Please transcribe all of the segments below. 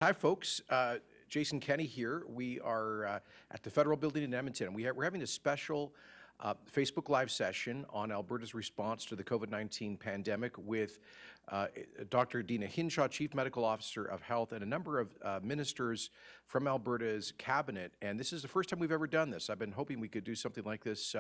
Hi, folks. Jason Kenney here. We are at the Federal Building in Edmonton. We're having a special Facebook Live session on Alberta's response to the COVID-19 pandemic with Dr. Deena Hinshaw, Chief Medical Officer of Health, and a number of ministers from Alberta's cabinet. And this is the first time we've ever done this. I've been hoping we could do something like this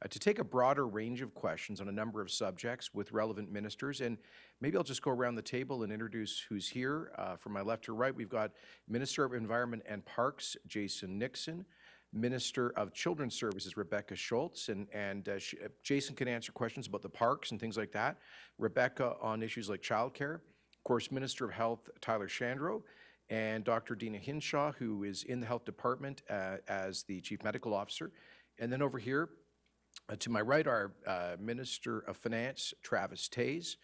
to take a broader range of questions on a number of subjects with relevant ministers. And maybe I'll just go around the table and introduce who's here. From my left to right, we've got Minister of Environment and Parks, Jason Nixon, Minister of Children's Services, Rebecca Schultz, and Jason can answer questions about the parks and things like that. Rebecca on issues like childcare. Of course, Minister of Health, Tyler Shandro, and Dr. Deena Hinshaw, who is in the Health Department as the Chief Medical Officer. And then over here, to my right, our Minister of Finance, Travis Tays,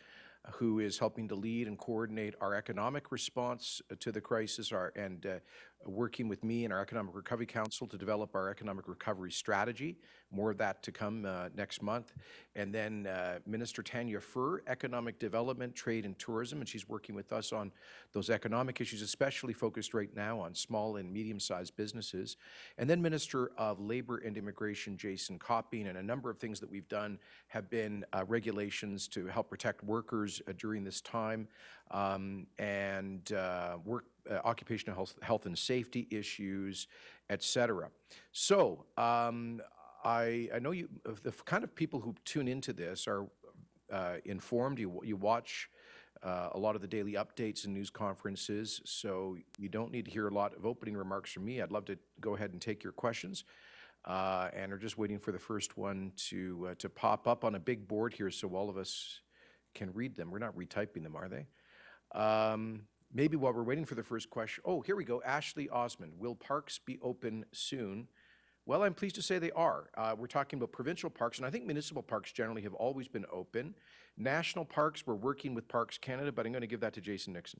who is helping to lead and coordinate our economic response to the crisis and working with me and our Economic Recovery Council to develop our economic recovery strategy. More of that to come next month. And then Minister Tanya Furr, Economic Development, Trade and Tourism, and she's working with us on those economic issues, especially focused right now on small and medium-sized businesses. And then Minister of Labour and Immigration, Jason Copping, and a number of things that we've done have been regulations to help protect workers during this time, and occupational health and safety issues, etc. So I know you, the kind of people who tune into this are informed. You watch a lot of the daily updates and news conferences, so you don't need to hear a lot of opening remarks from me. I'd love to go ahead and take your questions. And we're just waiting for the first one to pop up on a big board here so all of us can read them. We're not retyping them, are they? Maybe while we're waiting for the first question. Oh, here we go. Ashley Osmond. Will parks be open soon? Well, I'm pleased to say they are. We're talking about provincial parks, and I think municipal parks generally have always been open. National parks, we're working with Parks Canada, but I'm going to give that to Jason Nixon.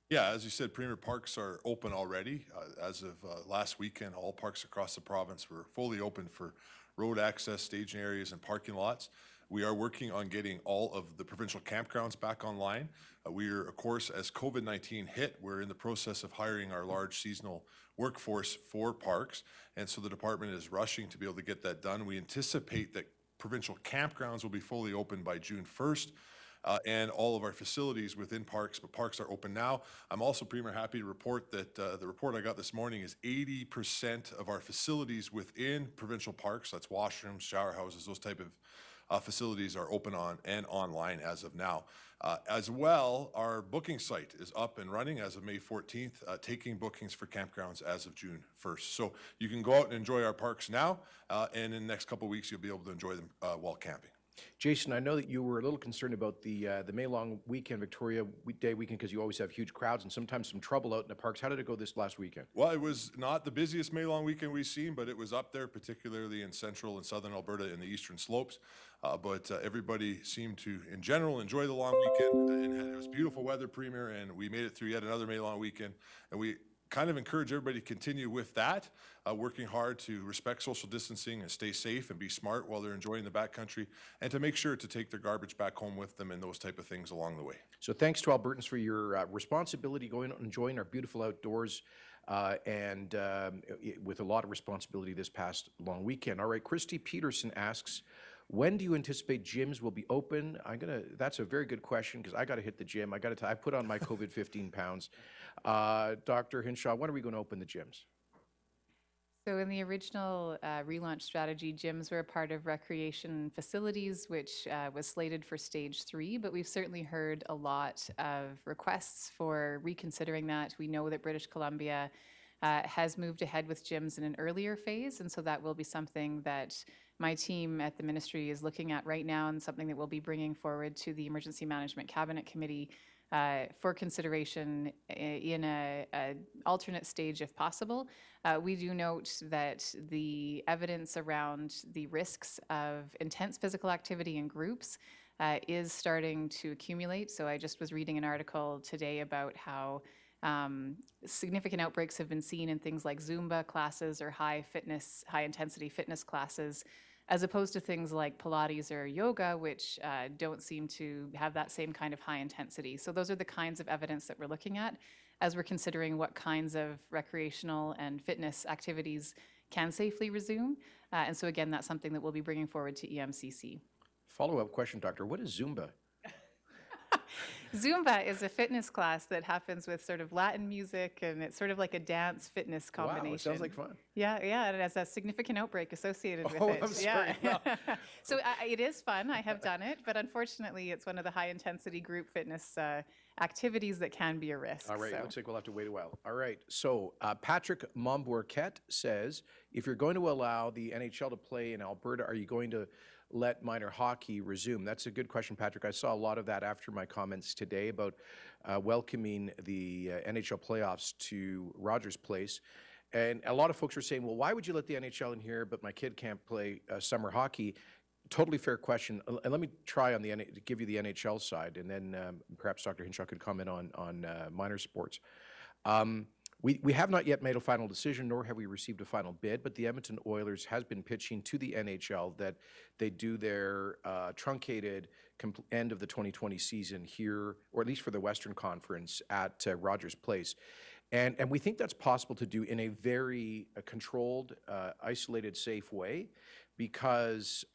Yeah, as you said, Premier, parks are open already. As of last weekend, all parks across the province were fully open for road access, staging areas, and parking lots. We are working on getting all of the provincial campgrounds back online. We are, of course, as COVID-19 hit, we're in the process of hiring our large seasonal workforce for parks, and so the department is rushing to be able to get that done. We anticipate that provincial campgrounds will be fully open by June 1st. And all of our facilities within parks, but parks are open now. I'm also, Premier, happy to report that the report I got this morning is 80% of our facilities within provincial parks, that's washrooms, shower houses, those type of facilities are open on and online as of now. As well, our booking site is up and running as of May 14th, taking bookings for campgrounds as of June 1st. So you can go out and enjoy our parks now, and in the next couple of weeks, you'll be able to enjoy them while camping. Jason, I know that you were a little concerned about the May long weekend, Victoria Day weekend, because you always have huge crowds and sometimes some trouble out in the parks. How did it go this last weekend? Well, it was not the busiest May long weekend we've seen, but it was up there, particularly in central and southern Alberta and the eastern slopes. But everybody seemed to, in general, enjoy the long weekend. And it was beautiful weather, Premier, and we made it through yet another May long weekend. And we kind of encourage everybody to continue with that, working hard to respect social distancing and stay safe and be smart while they're enjoying the backcountry, and to make sure to take their garbage back home with them and those type of things along the way. So thanks to Albertans for your responsibility going out and enjoying our beautiful outdoors and with a lot of responsibility this past long weekend. All right, Christy Peterson asks, when do you anticipate gyms will be open? That's a very good question because I got to hit the gym. I put on my COVID 15 pounds. Dr. Hinshaw, when are we going to open the gyms? So in the original relaunch strategy, gyms were a part of recreation facilities, which was slated for stage 3, but we've certainly heard a lot of requests for reconsidering that. We know that British Columbia has moved ahead with gyms in an earlier phase, and so that will be something that my team at the ministry is looking at right now, and something that we'll be bringing forward to the Emergency Management Cabinet Committee for consideration in an alternate stage if possible. We do note that the evidence around the risks of intense physical activity in groups is starting to accumulate. So I just was reading an article today about how significant outbreaks have been seen in things like Zumba classes or high intensity fitness classes, as opposed to things like Pilates or yoga, which don't seem to have that same kind of high intensity. So those are the kinds of evidence that we're looking at. as we're considering what kinds of recreational and fitness activities can safely resume. And so again, that's something that we'll be bringing forward to EMCC. Follow-up question, Doctor. What is Zumba? Zumba is a fitness class that happens with sort of Latin music, and it's sort of like a dance fitness combination. Wow, it sounds like fun. Yeah, and it has a significant outbreak associated with Oh, it. I'm sorry. Yeah. So it is fun. I have done it, but unfortunately, it's one of the high-intensity group fitness activities that can be a risk. All right, so. looks like we'll have to wait a while. All right, so Patrick Mombourquette says, if you're going to allow the NHL to play in Alberta, are you going to let minor hockey resume? That's a good question, Patrick. I saw a lot of that after my comments today about welcoming the NHL playoffs to Rogers Place. And a lot of folks are saying, well, why would you let the NHL in here, but my kid can't play summer hockey? Totally fair question. And let me try on to give you the NHL side, and then perhaps Dr. Hinshaw could comment on minor sports. We have not yet made a final decision, nor have we received a final bid, but the Edmonton Oilers has been pitching to the NHL that they do their truncated end of the 2020 season here, or at least for the Western Conference, at Rogers Place. And we think that's possible to do in a very controlled, isolated, safe way, because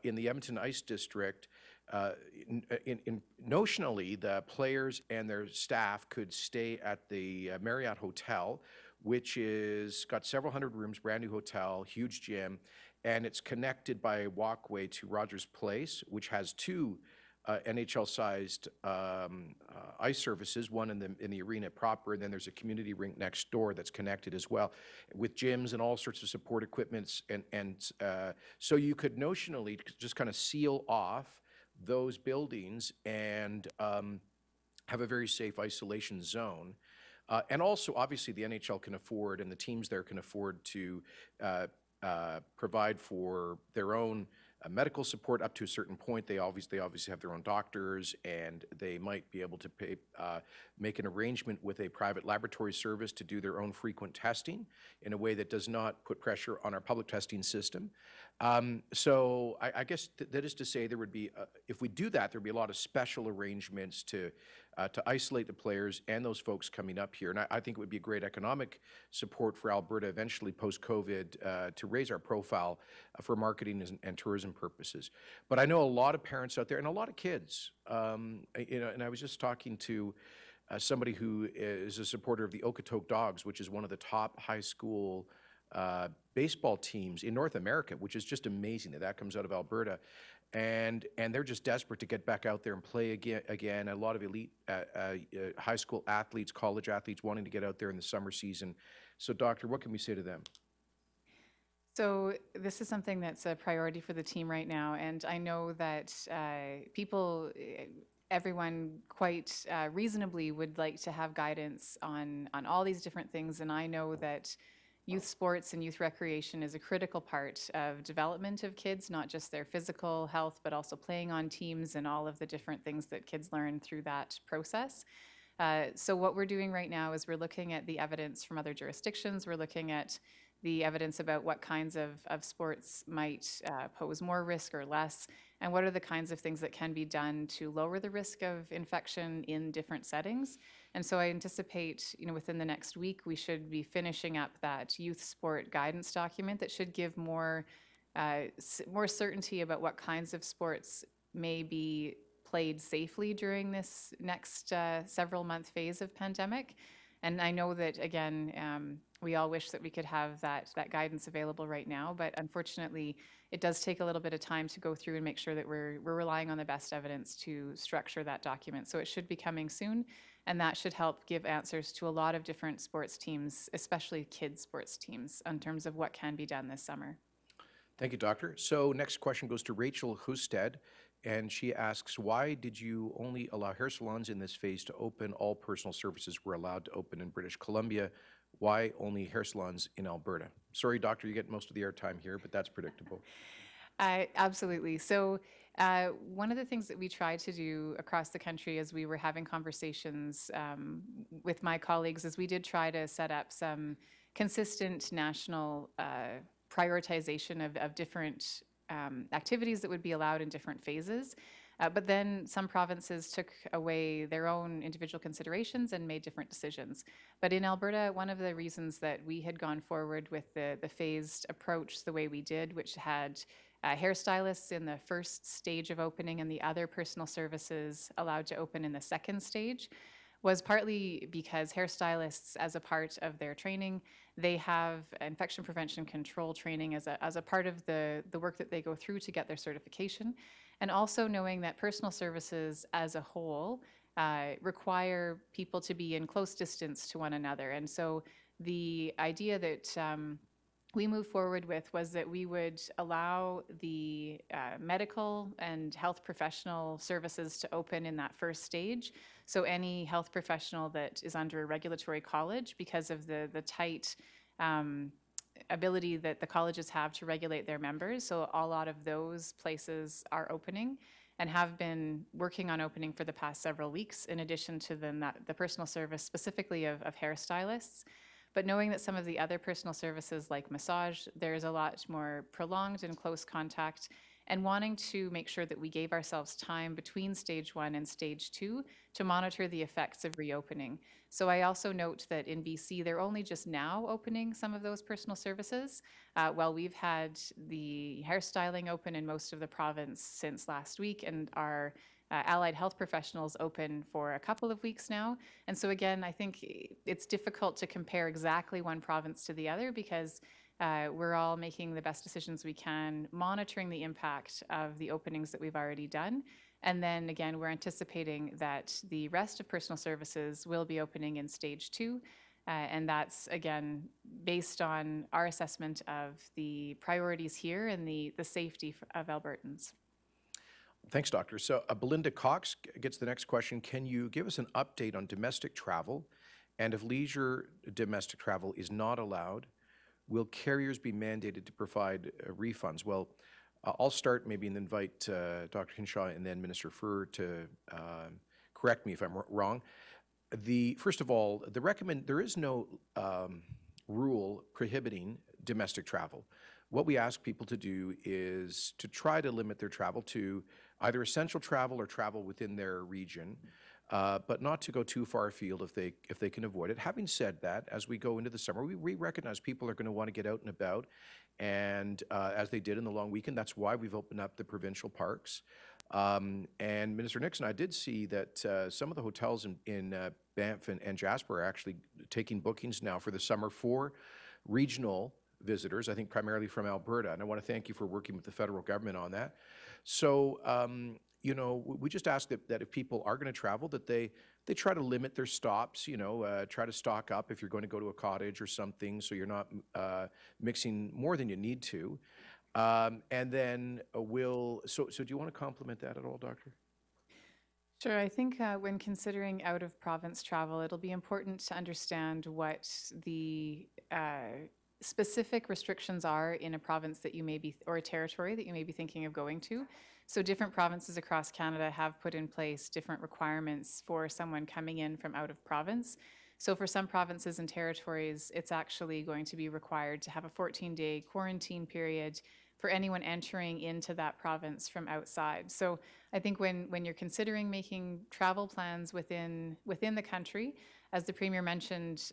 in the Edmonton Ice District, notionally, the players and their staff could stay at the Marriott Hotel, which is got several hundred rooms, brand new hotel, huge gym, and it's connected by a walkway to Rogers Place, which has two NHL-sized ice surfaces, one in the arena proper, and then there's a community rink next door that's connected as well, with gyms and all sorts of support equipments, and so you could notionally just kind of seal off those buildings and have a very safe isolation zone. And also, obviously, the NHL can afford, and the teams there can afford to provide for their own medical support up to a certain point. They obviously have their own doctors, and they might be able to make an arrangement with a private laboratory service to do their own frequent testing in a way that does not put pressure on our public testing system. So I guess that is to say there would be, if we do that, there would be a lot of special arrangements to isolate the players and those folks coming up here. And I think it would be a great economic support for Alberta eventually post-COVID to raise our profile for marketing and tourism purposes. But I know a lot of parents out there and a lot of kids, and I was just talking to somebody who is a supporter of the Okotoks Dogs, which is one of the top high school baseball teams in North America, which is just amazing that comes out of Alberta. And they're just desperate to get back out there and play again. A lot of elite high school athletes, college athletes wanting to get out there in the summer season. So, Doctor, what can we say to them? So this is something that's a priority for the team right now, and I know that everyone quite reasonably would like to have guidance on all these different things, and I know that youth sports and youth recreation is a critical part of development of kids, not just their physical health, but also playing on teams and all of the different things that kids learn through that process. So what we're doing right now is we're looking at the evidence from other jurisdictions. We're looking at the evidence about what kinds of sports might pose more risk or less, and what are the kinds of things that can be done to lower the risk of infection in different settings. And so I anticipate, within the next week, we should be finishing up that youth sport guidance document that should give more certainty about what kinds of sports may be played safely during this next several month phase of pandemic. And I know that, again, we all wish that we could have that guidance available right now, but unfortunately, it does take a little bit of time to go through and make sure that we're relying on the best evidence to structure that document. So it should be coming soon, and that should help give answers to a lot of different sports teams, especially kids sports teams, in terms of what can be done this summer. Thank you, Doctor. So next question goes to Rachel Husted, and she asks, why did you only allow hair salons in this phase to open? All personal services were allowed to open in British Columbia. Why only hair salons in Alberta? Sorry, Doctor, you get most of the airtime here, but that's predictable. Absolutely. So one of the things that we tried to do across the country as we were having conversations with my colleagues is we did try to set up some consistent national prioritization of different activities that would be allowed in different phases. But then some provinces took away their own individual considerations and made different decisions. But in Alberta, one of the reasons that we had gone forward with the phased approach the way we did, which had hairstylists in the first stage of opening and the other personal services allowed to open in the second stage, was partly because hairstylists, as a part of their training, they have infection prevention control training as a part of the work that they go through to get their certification. And also knowing that personal services as a whole require people to be in close distance to one another. And so the idea that we moved forward with was that we would allow the medical and health professional services to open in that first stage. So any health professional that is under a regulatory college, because of the tight ability that the colleges have to regulate their members, so a lot of those places are opening and have been working on opening for the past several weeks, in addition to the personal service specifically of hairstylists. But knowing that some of the other personal services like massage, there's a lot more prolonged and close contact, and wanting to make sure that we gave ourselves time between stage 1 and stage 2 to monitor the effects of reopening. So I also note that in BC, they're only just now opening some of those personal services. While we've had the hairstyling open in most of the province since last week, and our allied health professionals open for a couple of weeks now. And so again, I think it's difficult to compare exactly one province to the other, because we're all making the best decisions we can, monitoring the impact of the openings that we've already done. And then again, we're anticipating that the rest of personal services will be opening in stage 2. And that's, again, based on our assessment of the priorities here and the safety of Albertans. Thanks, Doctor. So Belinda Cox gets the next question. Can you give us an update on domestic travel? And if leisure domestic travel is not allowed, will carriers be mandated to provide refunds? Well, I'll start maybe and invite Dr. Hinshaw and then Minister Furr to correct me if I'm wrong. First of all, there is no rule prohibiting domestic travel. What we ask people to do is to try to limit their travel to either essential travel or travel within their region, but not to go too far afield if they can avoid it. Having said that, as we go into the summer, we recognize people are going to want to get out and about, and as they did in the long weekend, that's why we've opened up the provincial parks. And Minister Nixon, I did see that some of the hotels in Banff and Jasper are actually taking bookings now for the summer for regional visitors, I think primarily from Alberta. And I want to thank you for working with the federal government on that. So, we just ask that if people are going to travel, that they try to limit their stops, try to stock up if you're going to go to a cottage or something, so you're not mixing more than you need to. And then so do you want to complement that at all, Doctor? Sure. I think when considering out-of-province travel, it'll be important to understand what the specific restrictions are in a province that you may be, or a territory that you may be thinking of going to. So different provinces across Canada have put in place different requirements for someone coming in from out of province. So for some provinces and territories, it's actually going to be required to have a 14-day quarantine period for anyone entering into that province from outside. So I think when you're considering making travel plans within the country, as the Premier mentioned,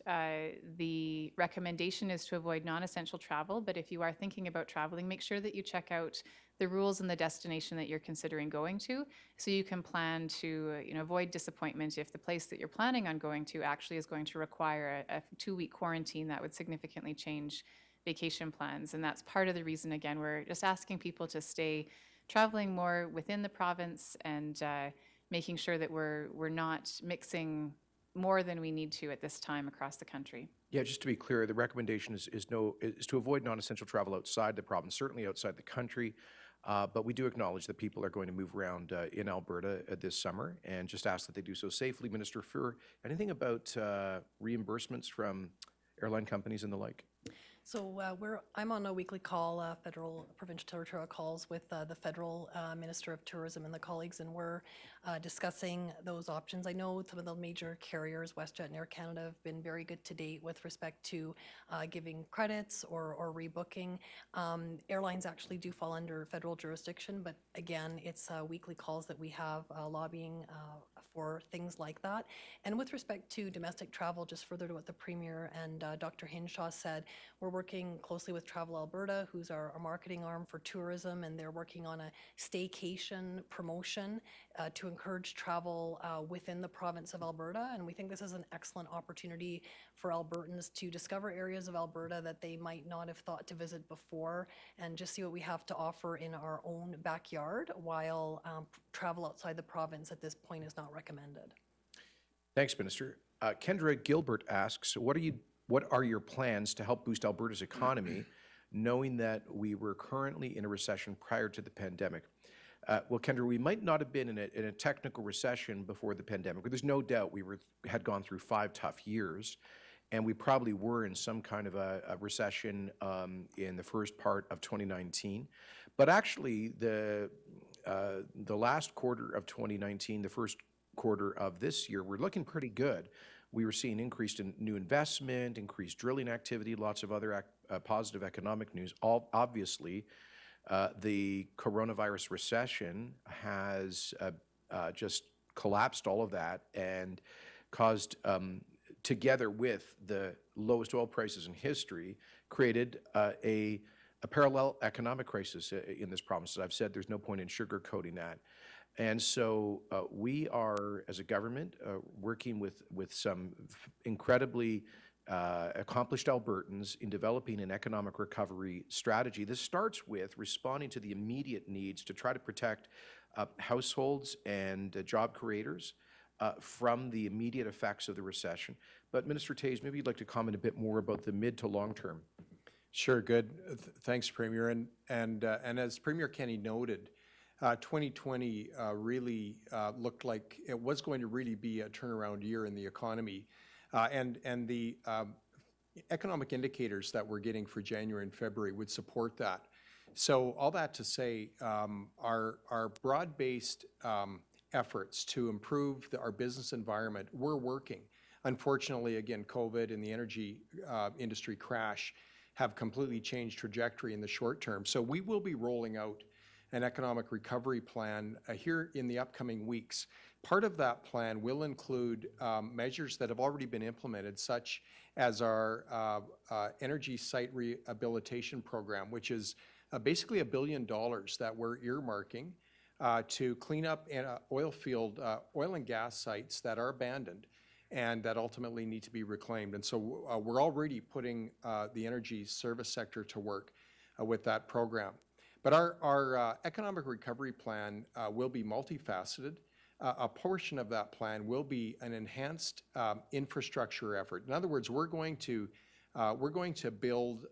the recommendation is to avoid non-essential travel, but if you are thinking about traveling, make sure that you check out the rules and the destination that you're considering going to, so you can plan to avoid disappointment if the place that you're planning on going to actually is going to require a 2-week quarantine. That would significantly change vacation plans. And that's part of the reason, again, we're just asking people to stay traveling more within the province and making sure that we're not mixing more than we need to at this time across the country. Yeah, just to be clear, the recommendation is to avoid non-essential travel outside the province, certainly outside the country. But we do acknowledge that people are going to move around in Alberta this summer, and just ask that they do so safely. Minister Furr, anything about reimbursements from airline companies and the like? So I'm on a weekly call, federal, provincial, territorial calls with the federal Minister of Tourism and the colleagues, and we're discussing those options. I know some of the major carriers, WestJet and Air Canada, have been very good to date with respect to giving credits or rebooking. Airlines actually do fall under federal jurisdiction, but again, it's weekly calls that we have lobbying for things like that. And with respect to domestic travel, just further to what the Premier and Dr. Hinshaw said, we're working closely with Travel Alberta, who's our marketing arm for tourism, and they're working on a staycation promotion to encourage travel within the province of Alberta. And we think this is an excellent opportunity for Albertans to discover areas of Alberta that they might not have thought to visit before, and just see what we have to offer in our own backyard, while travel outside the province at this point is not recommended. Thanks, Minister. Kendra Gilbert asks, what are your plans to help boost Alberta's economy, knowing that we were currently in a recession prior to the pandemic? Well, Kendra, we might not have been in a technical recession before the pandemic, but there's no doubt we had gone through 5 tough years, and we probably were in some kind of a recession in the first part of 2019. But actually, the last quarter of 2019, the first quarter of this year, we're looking pretty good. We were seeing increased in new investment, increased drilling activity, lots of other positive economic news. Obviously, the coronavirus recession has just collapsed all of that and caused, together with the lowest oil prices in history, created a parallel economic crisis in this province. As I've said, there's no point in sugarcoating that. And so we are, as a government, working with some incredibly accomplished Albertans in developing an economic recovery strategy. This starts with responding to the immediate needs to try to protect households and job creators from the immediate effects of the recession. But Minister Toews, maybe you'd like to comment a bit more about the mid to long term. Sure, good. Thanks, Premier. And as Premier Kenney noted, 2020 really looked like it was going to really be a turnaround year in the economy. And the economic indicators that we're getting for January and February would support that. So all that to say, our broad-based efforts to improve our business environment were working. Unfortunately, again, COVID and the energy industry crash have completely changed trajectory in the short term. So we will be rolling out an economic recovery plan here in the upcoming weeks. Part of that plan will include measures that have already been implemented, such as our energy site rehabilitation program, which is basically $1 billion that we're earmarking to clean up oil and gas sites that are abandoned and that ultimately need to be reclaimed. And so we're already putting the energy service sector to work with that program. But our economic recovery plan will be multifaceted. A portion of that plan will be an enhanced infrastructure effort. In other words, we're going to build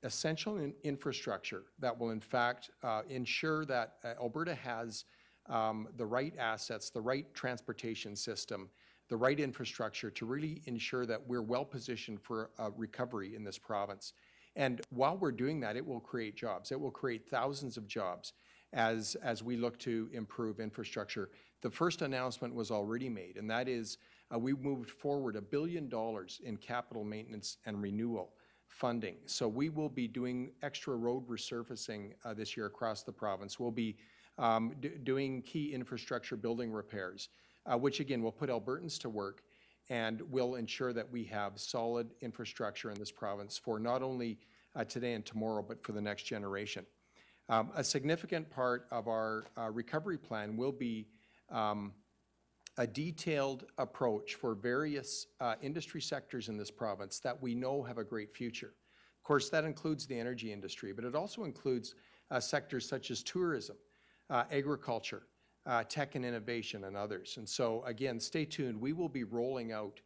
essential infrastructure that will, in fact, ensure that Alberta has the right assets, the right transportation system, the right infrastructure to really ensure that we're well positioned for recovery in this province. And while we're doing that, it will create jobs. It will create thousands of jobs as we look to improve infrastructure. The first announcement was already made, and that is we moved forward $1 billion in capital maintenance and renewal funding. So we will be doing extra road resurfacing this year across the province. We'll be doing key infrastructure building repairs, which again will put Albertans to work and will ensure that we have solid infrastructure in this province for not only today and tomorrow, but for the next generation. A significant part of our recovery plan will be a detailed approach for various industry sectors in this province that we know have a great future. Of course, that includes the energy industry, but it also includes sectors such as tourism, agriculture, tech and innovation, and others. And so, again, stay tuned. We will be rolling out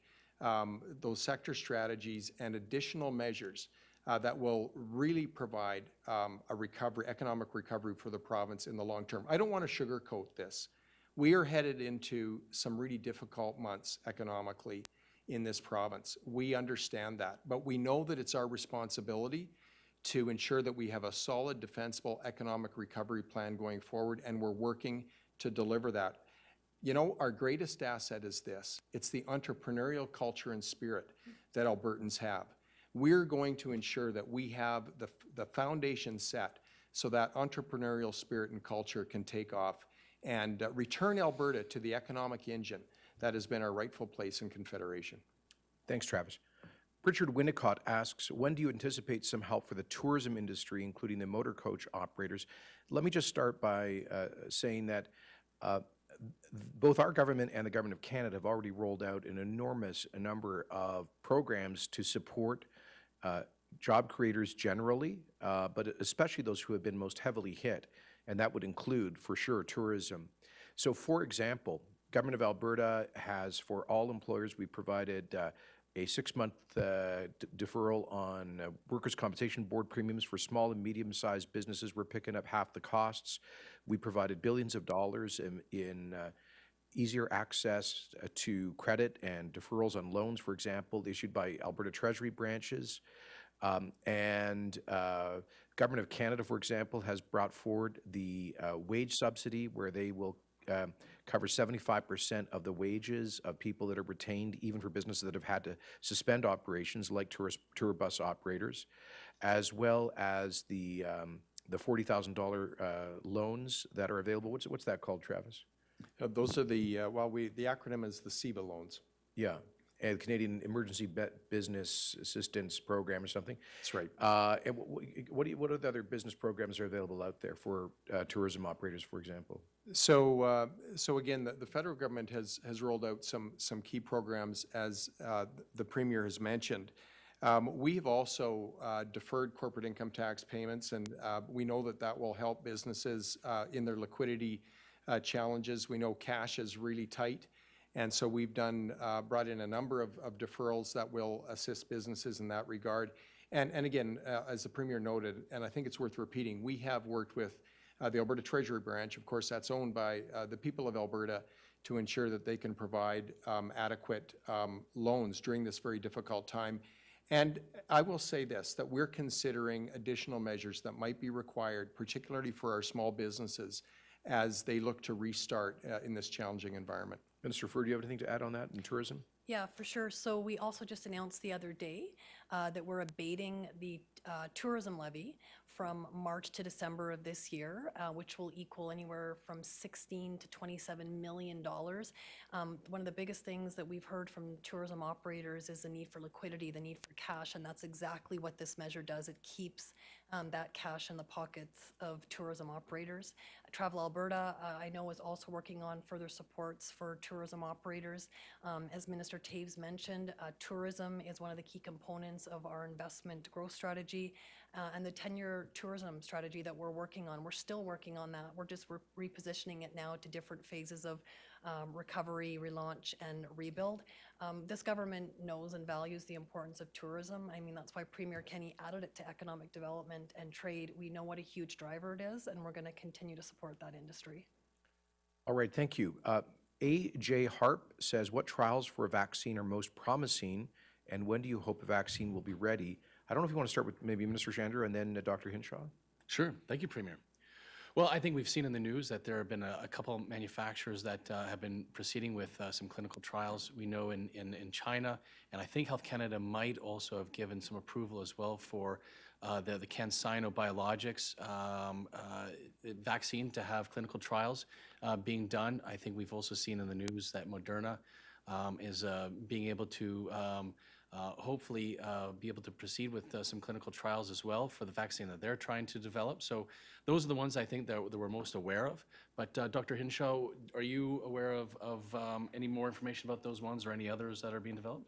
those sector strategies and additional measures that will really provide a economic recovery for the province in the long term. I don't want to sugarcoat this. We are headed into some really difficult months economically in this province. We understand that, but we know that it's our responsibility to ensure that we have a solid, defensible economic recovery plan going forward, and we're working to deliver that. You know, our greatest asset is this. It's the entrepreneurial culture and spirit that Albertans have. We're going to ensure that we have the foundation set so that entrepreneurial spirit and culture can take off and return Alberta to the economic engine that has been our rightful place in Confederation. Thanks, Travis. Richard Winnicott asks, when do you anticipate some help for the tourism industry, including the motor coach operators? Let me just start by saying that both our government and the Government of Canada have already rolled out an enormous number of programs to support job creators generally, but especially those who have been most heavily hit, and that would include, for sure, tourism. So, for example, Government of Alberta has, for all employers, we provided a 6-month deferral on workers' compensation board premiums for small and medium-sized businesses. We're picking up half the costs. We provided billions of dollars in easier access to credit and deferrals on loans, for example, issued by Alberta Treasury branches. And Government of Canada, for example, has brought forward the wage subsidy, where they will cover 75% of the wages of people that are retained, even for businesses that have had to suspend operations, like tour bus operators, as well as the $40,000 loans that are available. What's that called, Travis? Those are the acronym is the CEBA loans. Yeah, and Canadian Emergency Business Assistance Program or something. That's right. And what are the other business programs that are available out there for tourism operators, for example? So again, the federal government has rolled out some key programs, as the Premier has mentioned. We have also deferred corporate income tax payments, and we know that will help businesses in their liquidity challenges. We know cash is really tight, and so we've brought in a number of deferrals that will assist businesses in that regard. And again, as the Premier noted, and I think it's worth repeating, we have worked with the Alberta Treasury branch, of course, that's owned by the people of Alberta, to ensure that they can provide adequate loans during this very difficult time. And I will say this, that we're considering additional measures that might be required, particularly for our small businesses, as they look to restart in this challenging environment. Minister Fur, do you have anything to add on that in tourism? Yeah, for sure. So we also just announced the other day that we're abating the tourism levy from March to December of this year, which will equal anywhere from $16 to $27 million. One of the biggest things that we've heard from tourism operators is the need for liquidity, the need for cash, and that's exactly what this measure does. It keeps that cash in the pockets of tourism operators. Travel Alberta, I know, is also working on further supports for tourism operators. As Minister Taves mentioned, tourism is one of the key components of our investment growth strategy, and the 10-year tourism strategy that we're working on. We're still working on that. We're just repositioning it now to different phases of recovery, relaunch, and rebuild. This government knows and values the importance of tourism. I mean, that's why Premier Kenney added it to economic development and trade. We know what a huge driver it is, and we're going to continue to support that industry. All right, thank you. A.J. Harp says, what trials for a vaccine are most promising, and when do you hope a vaccine will be ready? I don't know if you want to start with maybe Minister Chandra and then Dr. Hinshaw. Sure. Thank you, Premier. Well, I think we've seen in the news that there have been a couple manufacturers that have been proceeding with some clinical trials. We know in China, and I think Health Canada might also have given some approval as well for the CanSino Biologics vaccine to have clinical trials being done. I think we've also seen in the news that Moderna is being able to hopefully be able to proceed with some clinical trials as well for the vaccine that they're trying to develop. So those are the ones I think that we're most aware of. But Dr. Hinshaw, are you aware of any more information about those ones or any others that are being developed?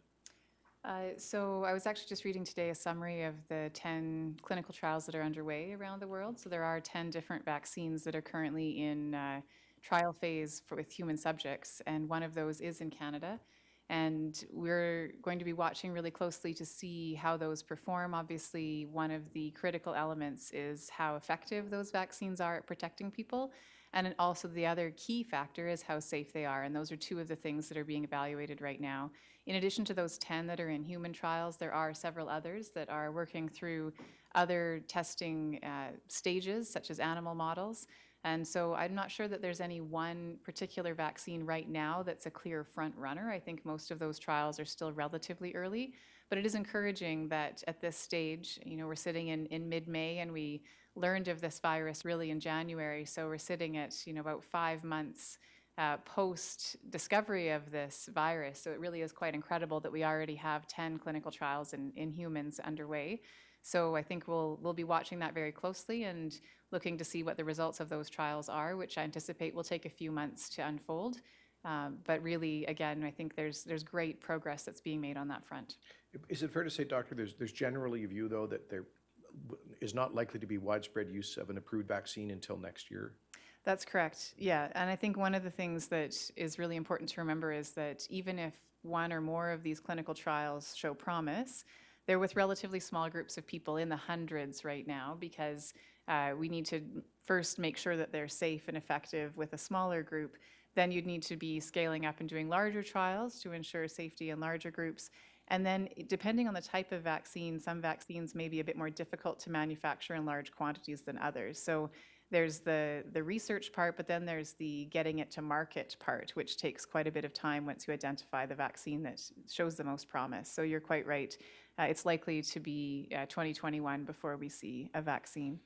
So I was actually just reading today a summary of the 10 clinical trials that are underway around the world. So there are 10 different vaccines that are currently in trial phase with human subjects, and one of those is in Canada. And we're going to be watching really closely to see how those perform. Obviously, one of the critical elements is how effective those vaccines are at protecting people. And then also the other key factor is how safe they are. And those are two of the things that are being evaluated right now. In addition to those 10 that are in human trials, there are several others that are working through other testing stages, such as animal models. And so I'm not sure that there's any one particular vaccine right now that's a clear front runner. I think most of those trials are still relatively early, but it is encouraging that at this stage, we're sitting in mid-May and we learned of this virus really in January. So we're sitting at, about 5 months post-discovery of this virus. So it really is quite incredible that we already have 10 clinical trials in humans underway. So I think we'll be watching that very closely and looking to see what the results of those trials are, which I anticipate will take a few months to unfold. But really, again, I think there's great progress that's being made on that front. Is it fair to say, Doctor, there's generally a view, though, that there is not likely to be widespread use of an approved vaccine until next year? That's correct, yeah. And I think one of the things that is really important to remember is that even if one or more of these clinical trials show promise, they're with relatively small groups of people in the hundreds right now, because we need to first make sure that they're safe and effective with a smaller group. Then you'd need to be scaling up and doing larger trials to ensure safety in larger groups. And then depending on the type of vaccine, some vaccines may be a bit more difficult to manufacture in large quantities than others. So there's the research part, but then there's the getting it to market part, which takes quite a bit of time once you identify the vaccine that shows the most promise. So you're quite right. It's likely to be 2021 before we see a vaccine.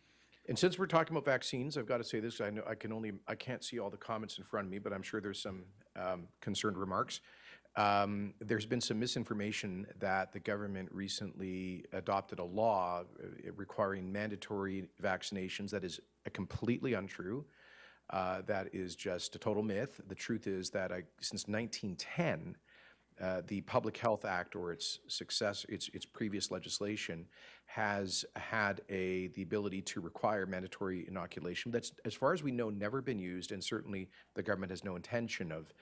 And since we're talking about vaccines, I've got to say this. I know I can't see all the comments in front of me, but I'm sure there's some concerned remarks. There's been some misinformation that the government recently adopted a law requiring mandatory vaccinations. That is completely untrue. That is just a total myth. The truth is that since 1910, the Public Health Act, or its previous legislation, has had the ability to require mandatory inoculation. That's, as far as we know, never been used, and certainly the government has no intention of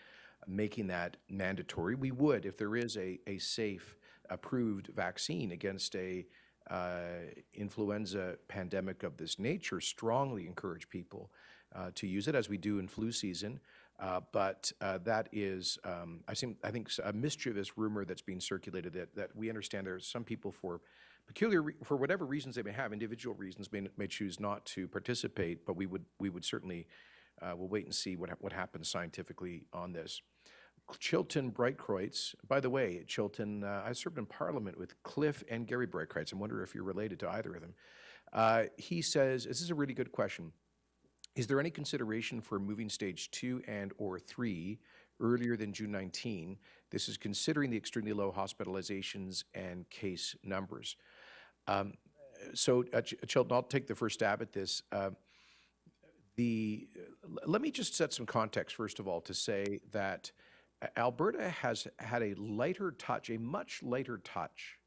making that mandatory. We would, if there is a safe, approved vaccine against a influenza pandemic of this nature, strongly encourage people to use it, as we do in flu season. But that is, I think, a mischievous rumor that's being circulated that we understand there are some people, for for whatever reasons they may have, individual reasons, may choose not to participate. But we would certainly, we'll wait and see what happens scientifically on this. Chilton Breitkreutz, by the way, Chilton, I served in Parliament with Cliff and Gary Breitkreutz. I wonder if you're related to either of them. He says, this is a really good question. Is there any consideration for moving stage 2 and or 3 earlier than June 19? This is considering the extremely low hospitalizations and case numbers. So, Chilton, I'll take the first stab at this. Let me just set some context, first of all, to say that Alberta has had a much lighter touch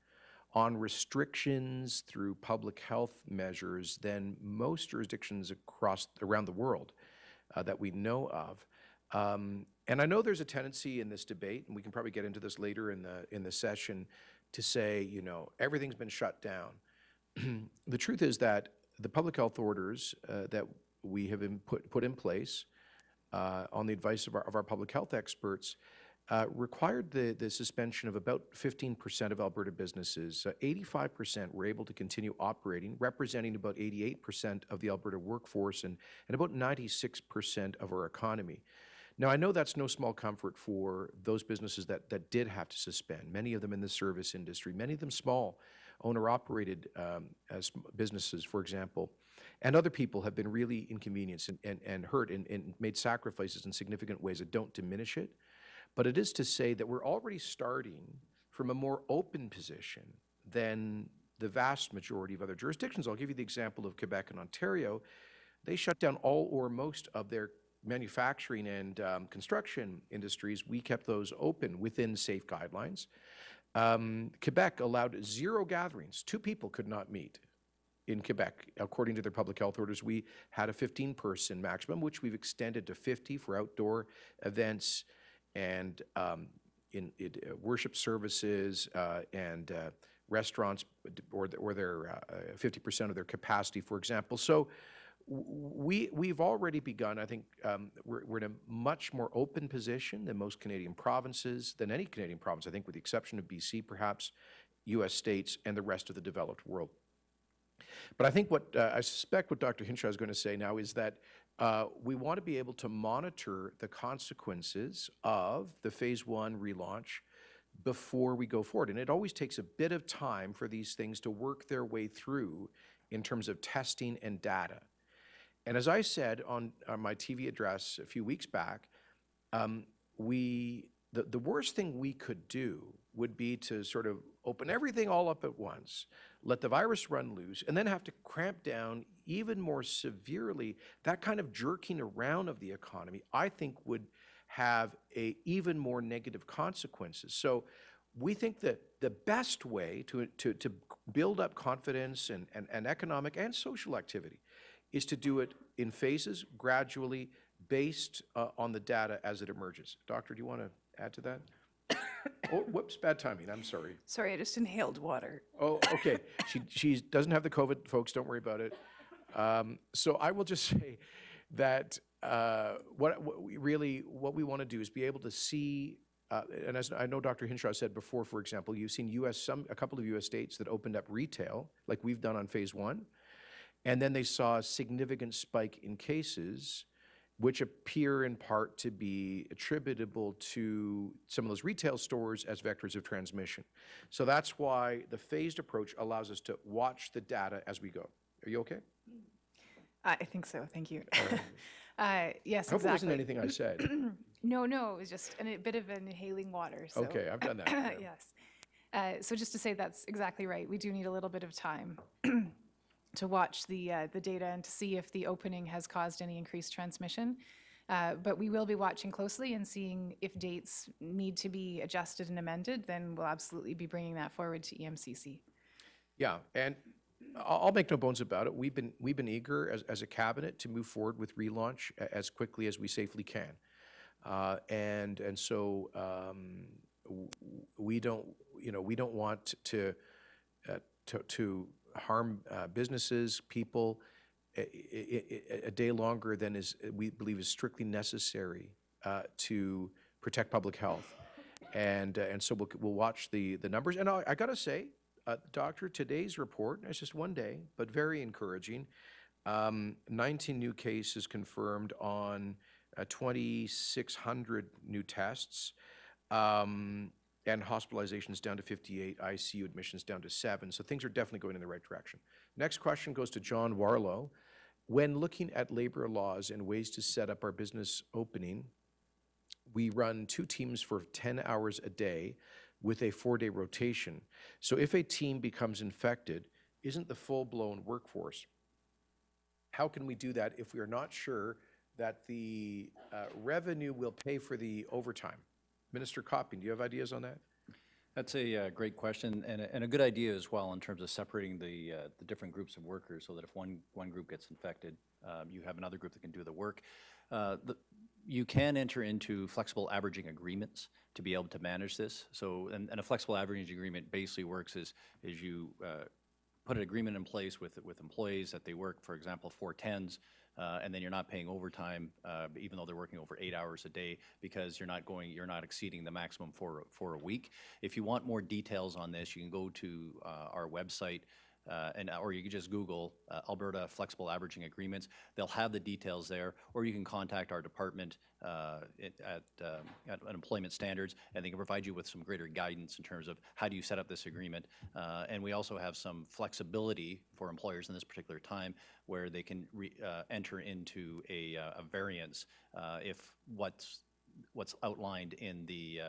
on restrictions through public health measures than most jurisdictions around the world that we know of. And I know there's a tendency in this debate, and we can probably get into this later in the session, to say, everything's been shut down. The truth is that the public health orders that we have put in place on the advice of our public health experts required the suspension of about 15% of Alberta businesses. 85% were able to continue operating, representing about 88% of the Alberta workforce and about 96% of our economy. Now, I know that's no small comfort for those businesses that did have to suspend, many of them in the service industry, many of them small, owner-operated as businesses, for example. And other people have been really inconvenienced and hurt and made sacrifices in significant ways that don't diminish it. But it is to say that we're already starting from a more open position than the vast majority of other jurisdictions. I'll give you the example of Quebec and Ontario. They shut down all or most of their manufacturing and construction industries. We kept those open within safe guidelines. Quebec allowed 0 gatherings. 2 people could not meet in Quebec. According to their public health orders, we had a 15-person maximum, which we've extended to 50 for outdoor events and worship services and restaurants, or their 50% of their capacity, for example. So we've already begun. I think we're in a much more open position than most Canadian provinces, than any Canadian province, I think, with the exception of BC, perhaps, U.S. states, and the rest of the developed world. But I think I suspect what Dr. Hinshaw is going to say now is that we want to be able to monitor the consequences of the phase one relaunch before we go forward. And it always takes a bit of time for these things to work their way through in terms of testing and data. And as I said on my TV address a few weeks back, the worst thing we could do would be to sort of open everything all up at once, let the virus run loose, and then have to cramp down even more severely. That kind of jerking around of the economy, I think, would have even more negative consequences. So we think that the best way to build up confidence and economic and social activity is to do it in phases, gradually, based on the data as it emerges. Doctor, do you want to add to that? Oh, whoops, bad timing, I'm sorry. Sorry, I just inhaled water. Oh, okay. She doesn't have the COVID, folks, don't worry about it. So I will just say that what we want to do is be able to see, and as I know Dr. Hinshaw said before, for example, you've seen a couple of U.S. states that opened up retail, like we've done on phase one, and then they saw a significant spike in cases, which appear in part to be attributable to some of those retail stores as vectors of transmission. So that's why the phased approach allows us to watch the data as we go. Are you okay? I think so. Thank you. Yes, I hope it wasn't exactly. anything I said. No, it was just a bit of an inhaling water. So. Okay, I've done that. Yeah. Yes. So just to say that's exactly right. We do need a little bit of time to watch the data and to see if the opening has caused any increased transmission. But we will be watching closely and seeing if dates need to be adjusted and amended, then we'll absolutely be bringing that forward to EMCC. Yeah, and I'll make no bones about it. We've been eager as a cabinet to move forward with relaunch as quickly as we safely can, and so we don't want to harm businesses, people a day longer than we believe is strictly necessary to protect public health, and so we'll watch the numbers. And I got to say, Doctor, today's report, it's just one day, but very encouraging. 19 new cases confirmed on 2,600 new tests, and hospitalizations down to 58, ICU admissions down to 7. So things are definitely going in the right direction. Next question goes to John Warlow. When looking at labor laws and ways to set up our business opening, we run 2 teams for 10 hours a day with a 4-day rotation. So if a team becomes infected, isn't the full-blown workforce? How can we do that if we are not sure that the revenue will pay for the overtime? Minister Copping, do you have ideas on that? That's a great question and a good idea as well in terms of separating the different groups of workers so that if one group gets infected, you have another group that can do the work. You can enter into flexible averaging agreements to be able to manage this. So, and a flexible averaging agreement basically works is you put an agreement in place with employees that they work, for example, 4/10s, and then you're not paying overtime, even though they're working over 8 hours a day, because you're not exceeding the maximum for a week. If you want more details on this, you can go to our website, or you can just Google Alberta Flexible Averaging Agreements. They'll have the details there, or you can contact our department at Employment Standards, and they can provide you with some greater guidance in terms of how do you set up this agreement. And we also have some flexibility for employers in this particular time where they can enter into a variance if what's outlined in the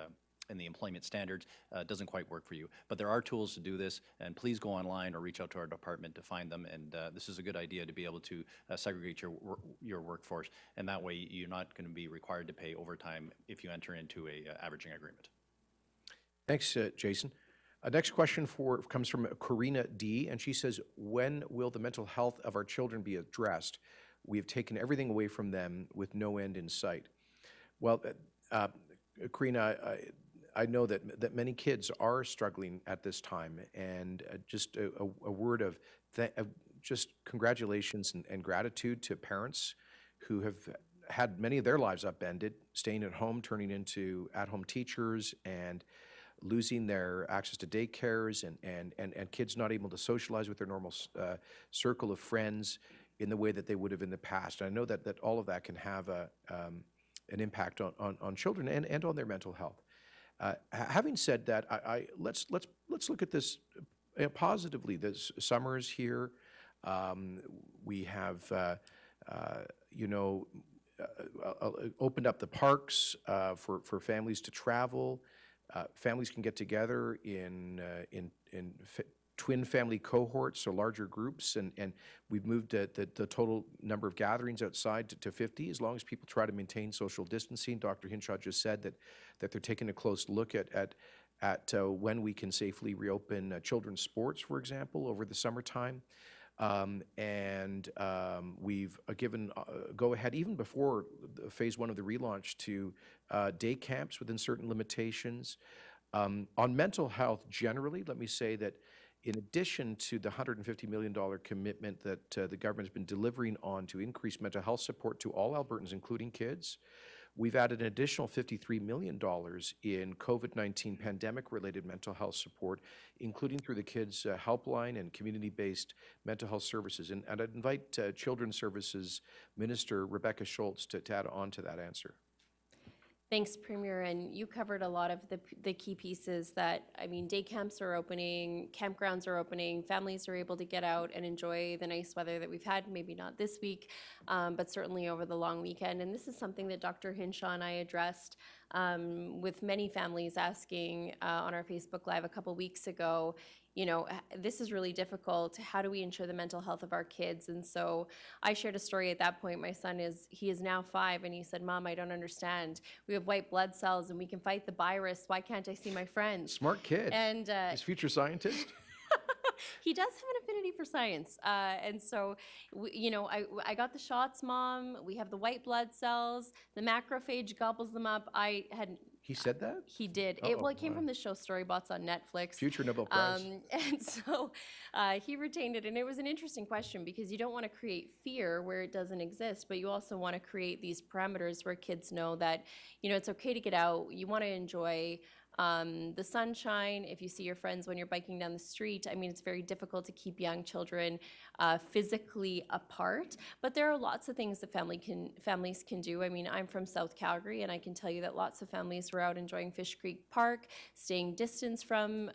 employment standards doesn't quite work for you. But there are tools to do this, and please go online or reach out to our department to find them. And this is a good idea to be able to segregate your workforce, and that way you're not going to be required to pay overtime if you enter into a averaging agreement. Thanks, Jason. Next question comes from Karina D, and she says, when will the mental health of our children be addressed? We have taken everything away from them with no end in sight. Well, Karina, I know that many kids are struggling at this time, and just a word of just congratulations and gratitude to parents who have had many of their lives upended, staying at home, turning into at-home teachers, and losing their access to daycares, and kids not able to socialize with their normal circle of friends in the way that they would have in the past. And I know that all of that can have an impact on children and on their mental health. Having said that, let's look at this positively. This summer is here. We have opened up the parks for families to travel. Families can get together in twin family cohorts, so larger groups, and we've moved the total number of gatherings outside to 50, as long as people try to maintain social distancing. Dr. Hinshaw just said that they're taking a close look at when we can safely reopen children's sports, for example, over the summertime. We've given go-ahead, even before phase 1 of the relaunch, to day camps within certain limitations. On mental health generally, let me say that in addition to the $150 million commitment that the government has been delivering on to increase mental health support to all Albertans, including kids, we've added an additional $53 million in COVID-19 pandemic-related mental health support, including through the Kids Helpline and community-based mental health services. And I'd invite Children's Services Minister Rebecca Schultz to add on to that answer. Thanks, Premier, and you covered a lot of the key pieces that, I mean, day camps are opening, campgrounds are opening, families are able to get out and enjoy the nice weather that we've had, maybe not this week, but certainly over the long weekend. And this is something that Dr. Hinshaw and I addressed with many families asking on our Facebook Live a couple weeks ago, you know, this is really difficult. How do we ensure the mental health of our kids? And so I shared a story at that point. My son he is now 5, and he said, Mom, I don't understand. We have white blood cells and we can fight the virus. Why can't I see my friends? Smart kid. And he's future scientist. he does have an affinity for science. And so, I got the shots, Mom. We have the white blood cells. The macrophage gobbles them up. He said that? He did. It came from the show Storybots on Netflix. Future Nobel Prize. And so he retained it. And it was an interesting question because you don't want to create fear where it doesn't exist, but you also want to create these parameters where kids know that, it's okay to get out. You want to enjoy the sunshine. If you see your friends when you're biking down the street, I mean, it's very difficult to keep young children physically apart, but there are lots of things that families can do. I mean, I'm from South Calgary, and I can tell you that lots of families were out enjoying Fish Creek Park, staying distance from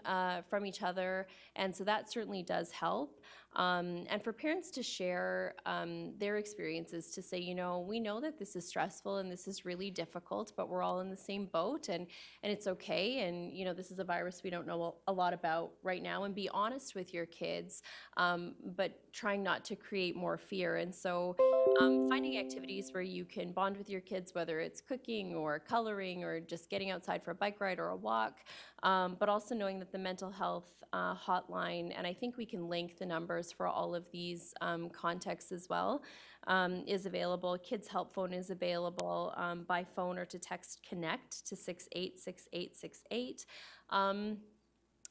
each other, and so that certainly does help. And for parents to share their experiences, to say, we know that this is stressful and this is really difficult, but we're all in the same boat, and it's okay. And, this is a virus we don't know a lot about right now, and be honest with your kids, but trying not to create more fear. And so finding activities where you can bond with your kids, whether it's cooking or coloring or just getting outside for a bike ride or a walk, but also knowing that the mental health hotline, and I think we can link the numbers for all of these contexts as well, is available. Kids Help Phone is available by phone or to text CONNECT to 686868.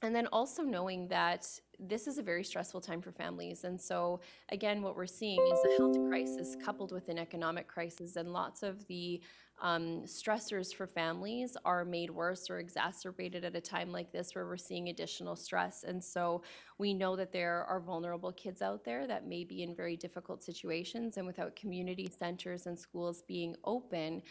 And then also knowing that this is a very stressful time for families. And so, again, what we're seeing is a health crisis coupled with an economic crisis, and lots of the stressors for families are made worse or exacerbated at a time like this where we're seeing additional stress. And so we know that there are vulnerable kids out there that may be in very difficult situations, and without community centers and schools being open,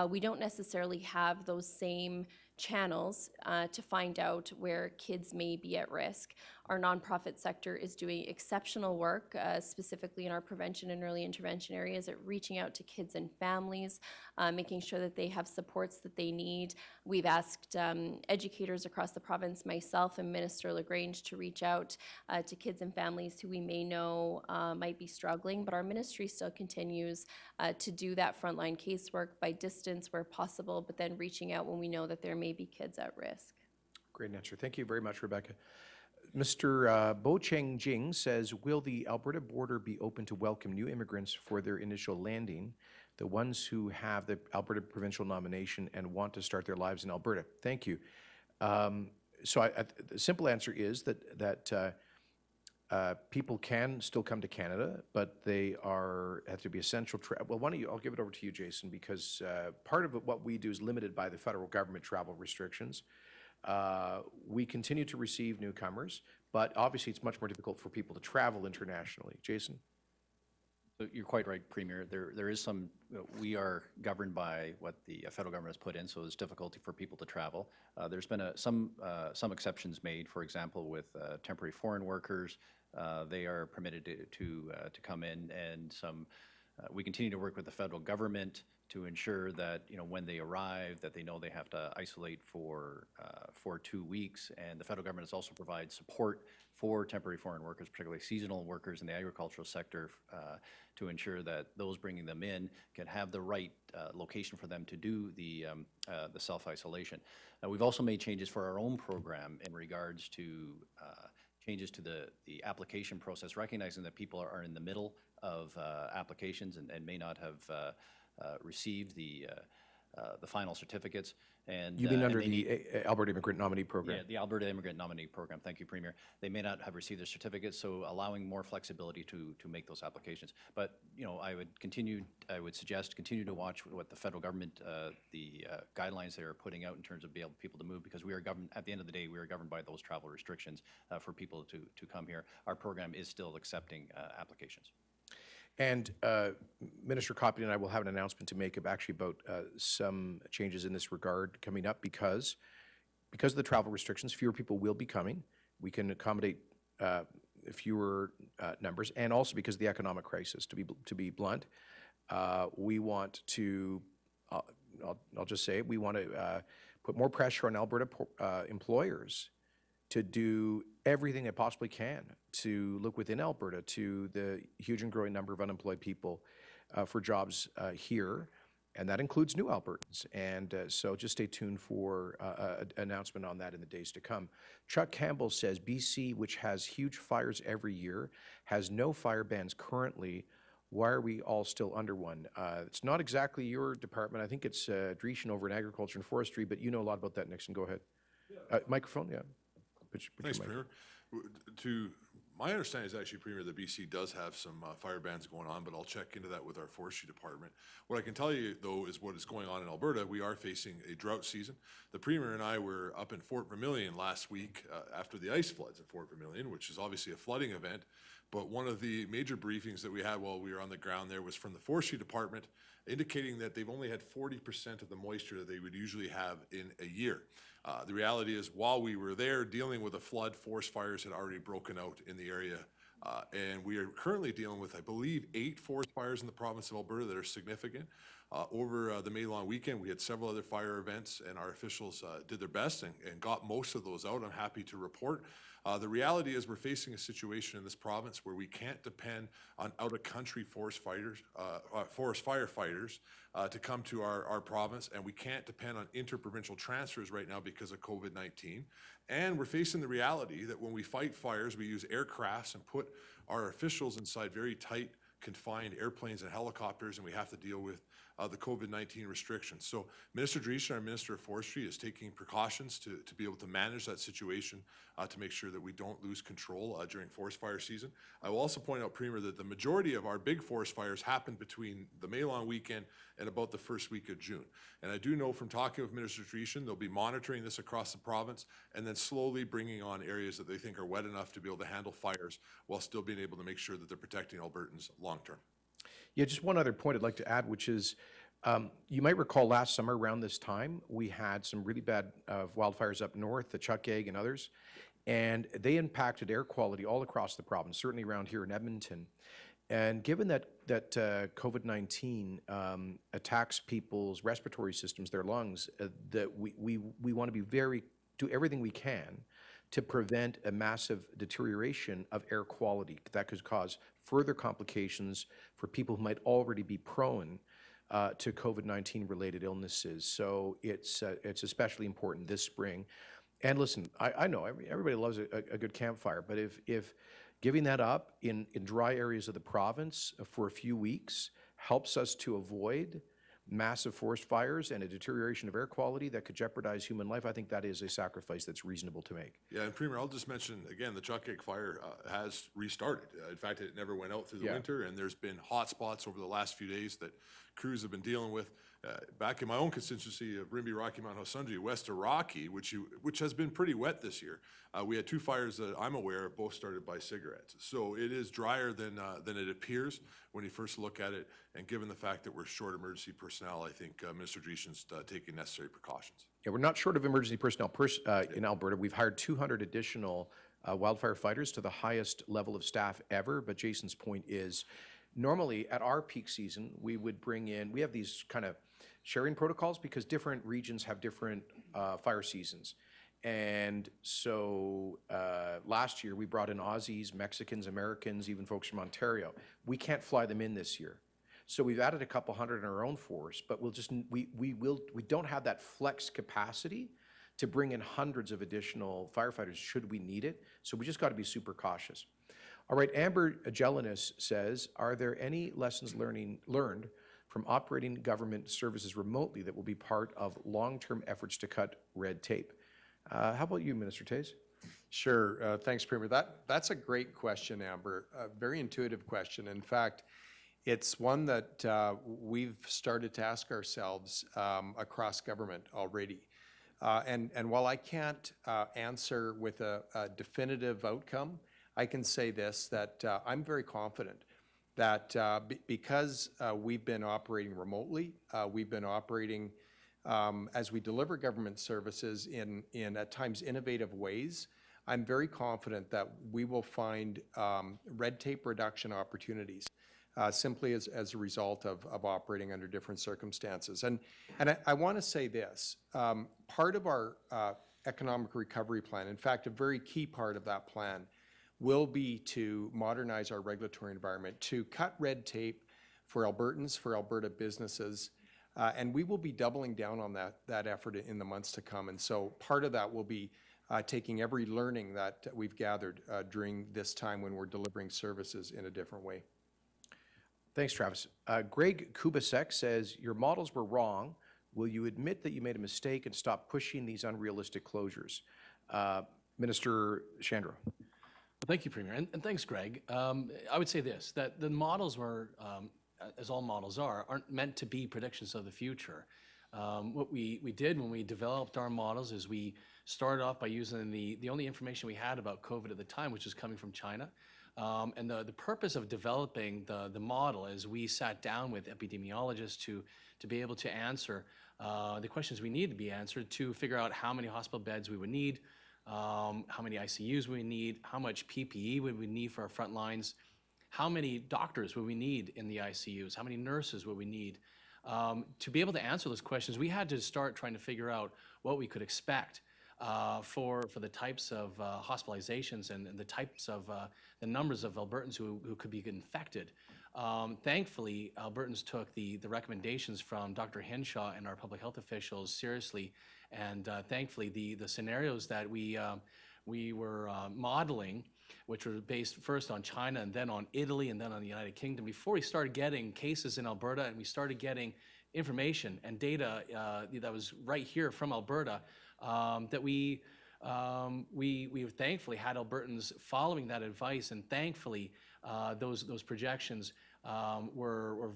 we don't necessarily have those same channels to find out where kids may be at risk. Our nonprofit sector is doing exceptional work, specifically in our prevention and early intervention areas, at reaching out to kids and families, making sure that they have supports that they need. We've asked educators across the province, myself and Minister LaGrange, to reach out to kids and families who we may know might be struggling, but our ministry still continues to do that frontline casework by distance where possible, but then reaching out when we know that there may be kids at risk. Great answer. Thank you very much, Rebecca. Mr. Bo Cheng Jing says, will the Alberta border be open to welcome new immigrants for their initial landing, the ones who have the Alberta provincial nomination and want to start their lives in Alberta? Thank you. So the simple answer is that people can still come to Canada, but they have to be essential. Well, why don't you? I'll give it over to you, Jason, because part of what we do is limited by the federal government travel restrictions. We continue to receive newcomers, but obviously it's much more difficult for people to travel internationally. Jason? So you're quite right, Premier. There is some, we are governed by what the federal government has put in, so there's difficulty for people to travel. There's been some exceptions made, for example, with temporary foreign workers. They are permitted to come in, and we continue to work with the federal government to ensure that, when they arrive, that they know they have to isolate for 2 weeks. And the federal government has also provided support for temporary foreign workers, particularly seasonal workers in the agricultural sector, to ensure that those bringing them in can have the right location for them to do the self-isolation. We've also made changes for our own program in regards to changes to the application process, recognizing that people are in the middle of applications and may not have received the final certificates. And You mean and under they need- the Alberta Immigrant Nominee Program? Yeah, the Alberta Immigrant Nominee Program. Thank you, Premier. They may not have received their certificates, so allowing more flexibility to make those applications. But, I would suggest continue to watch what the federal government, the guidelines they are putting out in terms of being able people to move, because we are governed, at the end of the day, we are governed by those travel restrictions for people to come here. Our program is still accepting applications. And Minister Coppy and I will have an announcement to make about some changes in this regard coming up because of the travel restrictions, fewer people will be coming. We can accommodate fewer numbers, and also because of the economic crisis. To be blunt, we want to. I'll just say it. We want to put more pressure on Alberta employers to do everything they possibly can to look within Alberta to the huge and growing number of unemployed people for jobs here, and that includes new Albertans. And so just stay tuned for an announcement on that in the days to come. Chuck Campbell says, BC, which has huge fires every year, has no fire bans currently. Why are we all still under one? It's not exactly your department. I think it's Dreeshen over in agriculture and forestry, but you know a lot about that, Nixon. Go ahead. Microphone, yeah. Thanks, Premier. To my understanding is actually, Premier, the BC does have some fire bans going on, but I'll check into that with our forestry department. What I can tell you, though, is what is going on in Alberta. We are facing a drought season. The Premier and I were up in Fort Vermilion last week after the ice floods at Fort Vermilion, which is obviously a flooding event. But one of the major briefings that we had while we were on the ground there was from the forestry department, indicating that they've only had 40% of the moisture that they would usually have in a year. The reality is, while we were there dealing with a flood, forest fires had already broken out in the area. And we are currently dealing with, I believe, 8 forest fires in the province of Alberta that are significant. Over the May long weekend, we had several other fire events, and our officials did their best and got most of those out, I'm happy to report. The reality is we're facing a situation in this province where we can't depend on out-of-country forest firefighters to come to our province, and we can't depend on interprovincial transfers right now because of COVID-19. And we're facing the reality that when we fight fires, we use aircrafts and put our officials inside very tight, confined airplanes and helicopters, and we have to deal with the COVID-19 restrictions. So Minister Dreeshen, our Minister of Forestry, is taking precautions to be able to manage that situation to make sure that we don't lose control during forest fire season. I will also point out, Premier, that the majority of our big forest fires happened between the May long weekend and about the first week of June. And I do know from talking with Minister Dreeshen, they'll be monitoring this across the province and then slowly bringing on areas that they think are wet enough to be able to handle fires while still being able to make sure that they're protecting Albertans long term. Yeah, just one other point I'd like to add, which is you might recall last summer around this time, we had some really bad wildfires up north, the Chukag and others, and they impacted air quality all across the province, certainly around here in Edmonton. And given that COVID-19 attacks people's respiratory systems, their lungs, that we want to do everything we can to prevent a massive deterioration of air quality that could cause further complications for people who might already be prone to COVID-19 related illnesses. So it's especially important this spring. And listen, I know everybody loves a good campfire, but if giving that up in dry areas of the province for a few weeks helps us to avoid massive forest fires and a deterioration of air quality that could jeopardize human life, I think that is a sacrifice that's reasonable to make. Yeah, and Premier, I'll just mention, again, the Childcare fire has restarted. In fact, it never went out through the winter, and there's been hot spots over the last few days that crews have been dealing with. Back in my own constituency of Rimbey, Rocky Mount, Hosundri, west of Rocky, which has been pretty wet this year, we had 2 fires that I'm aware of, both started by cigarettes. So it is drier than it appears when you first look at it, and given the fact that we're short emergency personnel, I think Minister Dreesen's taking necessary precautions. Yeah, we're not short of emergency personnel in Alberta. We've hired 200 additional wildfire fighters to the highest level of staff ever, but Jason's point is, normally at our peak season, we would bring in, we have these kind of sharing protocols because different regions have different fire seasons. And so last year we brought in Aussies, Mexicans, Americans, even folks from Ontario. We can't fly them in this year. So we've added a couple hundred in our own force, but we don't have that flex capacity to bring in hundreds of additional firefighters should we need it. So we just got to be super cautious. All right, Amber Agelinas says, are there any lessons learned from operating government services remotely that will be part of long-term efforts to cut red tape? How about you, Minister Toews? Sure. Thanks, Premier. That's a great question, Amber. A very intuitive question. In fact, it's one that we've started to ask ourselves across government already. And while I can't answer with a definitive outcome, I can say this, that I'm very confident that because we've been operating remotely, we've been operating as we deliver government services in at times innovative ways, I'm very confident that we will find red tape reduction opportunities simply as a result of operating under different circumstances. And I want to say this, part of our economic recovery plan, in fact, a very key part of that plan, will be to modernize our regulatory environment, to cut red tape for Albertans, for Alberta businesses, and we will be doubling down on that effort in the months to come. And so part of that will be taking every learning that we've gathered during this time when we're delivering services in a different way. Thanks, Travis. Greg Kubasek says, your models were wrong. Will you admit that you made a mistake and stop pushing these unrealistic closures? Minister Shandro. Well, thank you, Premier, and thanks, Greg. I would say this, that the models were, as all models aren't meant to be predictions of the future. What we did when we developed our models is we started off by using the only information we had about COVID at the time, which was coming from China. And the purpose of developing the model is we sat down with epidemiologists to be able to answer the questions we need to be answered, to figure out how many hospital beds we would need, how many ICUs we need, how much PPE would we need for our front lines, how many doctors would we need in the ICUs, how many nurses would we need. To be able to answer those questions, we had to start trying to figure out what we could expect for the types of hospitalizations and the types of the numbers of Albertans who could be infected. Thankfully, Albertans took the recommendations from Dr. Hinshaw and our public health officials seriously, and thankfully the scenarios that we were modeling, which were based first on China and then on Italy and then on the United Kingdom, before we started getting cases in Alberta and we started getting information and data that was right here from Alberta, that we thankfully had Albertans following that advice, and thankfully those projections were